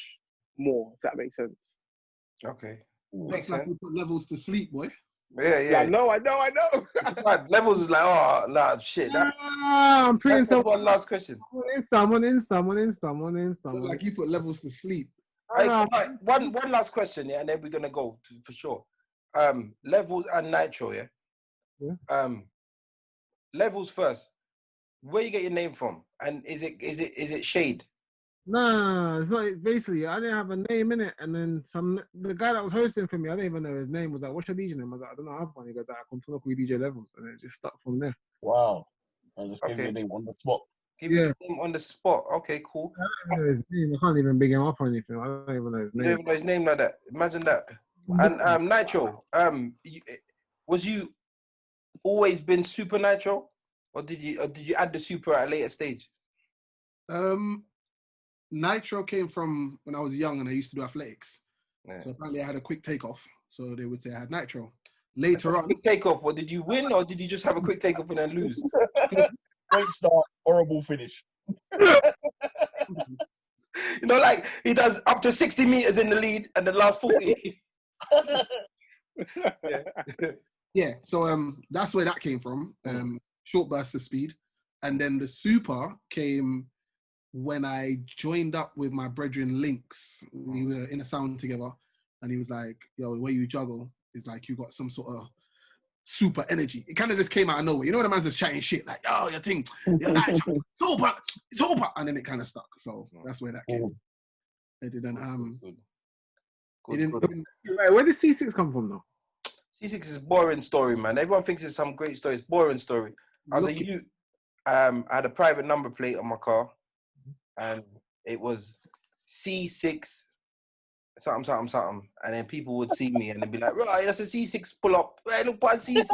more, if that makes sense. Okay. Makes like you put levels to sleep, boy. Yeah. I know. Levels is like, shit. I'm pretty that's one last question. Someone in. Like you put levels to sleep. One last question, and then we're gonna go for sure. Levels and Nitro, Levels first. Where you get your name from, and is it Shade? Nah, it's not. Basically, I didn't have a name in it, and then the guy that was hosting for me, I didn't even know his name. Was like, "What's your DJ name?" I was like, "I don't know." I have one. He goes, "I come to look with DJ Levels," and it just stuck from there. Wow! I just gave you a name on the spot. Give you a name on the spot. Okay, cool. I don't know his name. I can't even big him up or anything. I don't even know his name. You don't even know his name like that. Imagine that. And Nitro, was you always been Supa Nytro, or did you add the super at a later stage? Nitro came from when I was young and I used to do athletics. So apparently I had a quick takeoff. So they would say I had Nitro. Later on. Quick takeoff, or did you win, or did you just have a quick takeoff and then lose? Great start, horrible finish. You know, like he does up to 60 meters in the lead and the last 40. Yeah, so that's where that came from. Short bursts of speed. And then the super came when I joined up with my brethren Lynx. We were in a sound together, and he was like, yo, the way you juggle is like you got some sort of super energy. It kind of just came out of nowhere. You know when a man's just chatting shit, like, oh, your thing, you're like, super, and then it kind of stuck. So that's where that came. It didn't, Where did C6 come from, though? C6 is a boring story, man. Everyone thinks it's some great story. It's a boring story. I was a youth. I had a private number plate on my car, and it was C6 something, and then people would see me and they'd be like, right, that's a C6 pull up. Hey, look, what C6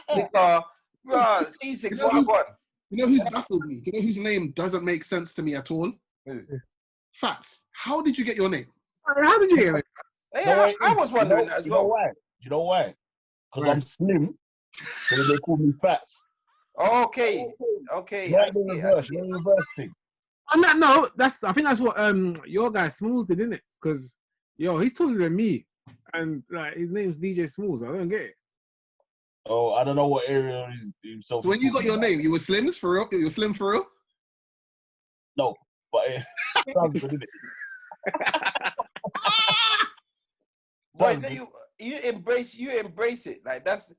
in the car, right, C6. What I got? You know who's baffled me? You know whose name doesn't make sense to me at all? Who? Fatz. How did you get your name? How did you get it? Yeah, I was wondering that as well. You know why? Because I'm slim, so they call me Fatz. Okay. Not the reverse, not the reverse thing. On that note, I think that's what your guy Smalls did, isn't it? Because he's taller than me, and like his name's DJ Smalls. I don't get it. Oh, I don't know what area he's himself. So when you got your name, you were slims for real? You were slim for real? No, but it sounds good, isn't it? Boy, you embrace it. Like that's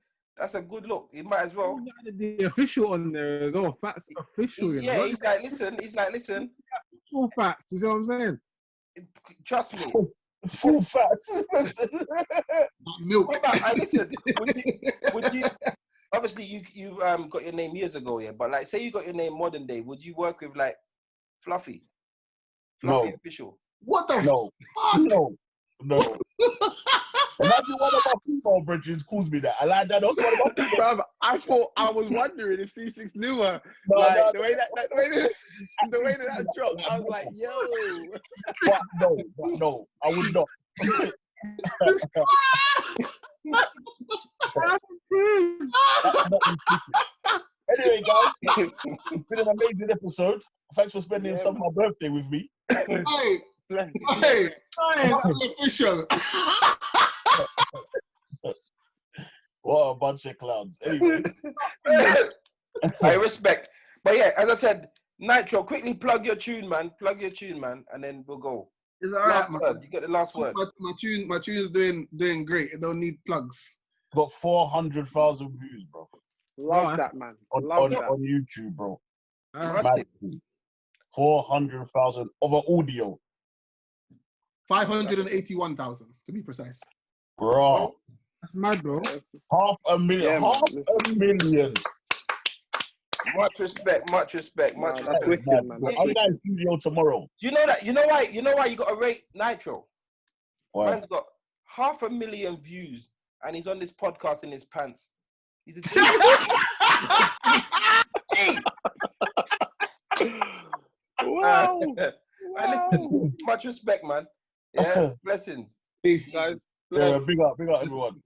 a good look. You might as well. The official on there as well. Fatz official. Yeah, he's like, listen. Full Fatz. You see what I'm saying? Trust me. Full Fatz. Milk. Listen. Would you? Obviously, you got your name years ago, yeah. But like, say you got your name modern day, would you work with like Fluffy official? What the fuck? No. Imagine one of my female bridges calls me that. I like that. Also, one of my female. I thought I was wondering if C6 knew her. The way that dropped, I was like, yo. But no, I would not. Anyway, guys, it's been an amazing episode. Thanks for spending some of my birthday with me. Hey, official. What a bunch of clowns. Anyway. I respect. But yeah, as I said, Nitro, quickly plug your tune, man, and then we'll go. It's all right, man. You get the last word. My tune is doing great. It don't need plugs. Got 400,000 views, bro. Love that, man. On YouTube, bro. 400,000 of an audio. 581,000 to be precise. Bro. That's mad, bro. 500,000. Yeah, half a million. Much respect. That's wicked, man. I'm in studio tomorrow. You know that? You know why you got to rate Nitro? Why? Man's got 500,000 views and he's on this podcast in his pants. He's a hey. Wow. Listen, much respect, man. Yeah, blessings. Peace, guys. Yeah, big up everyone.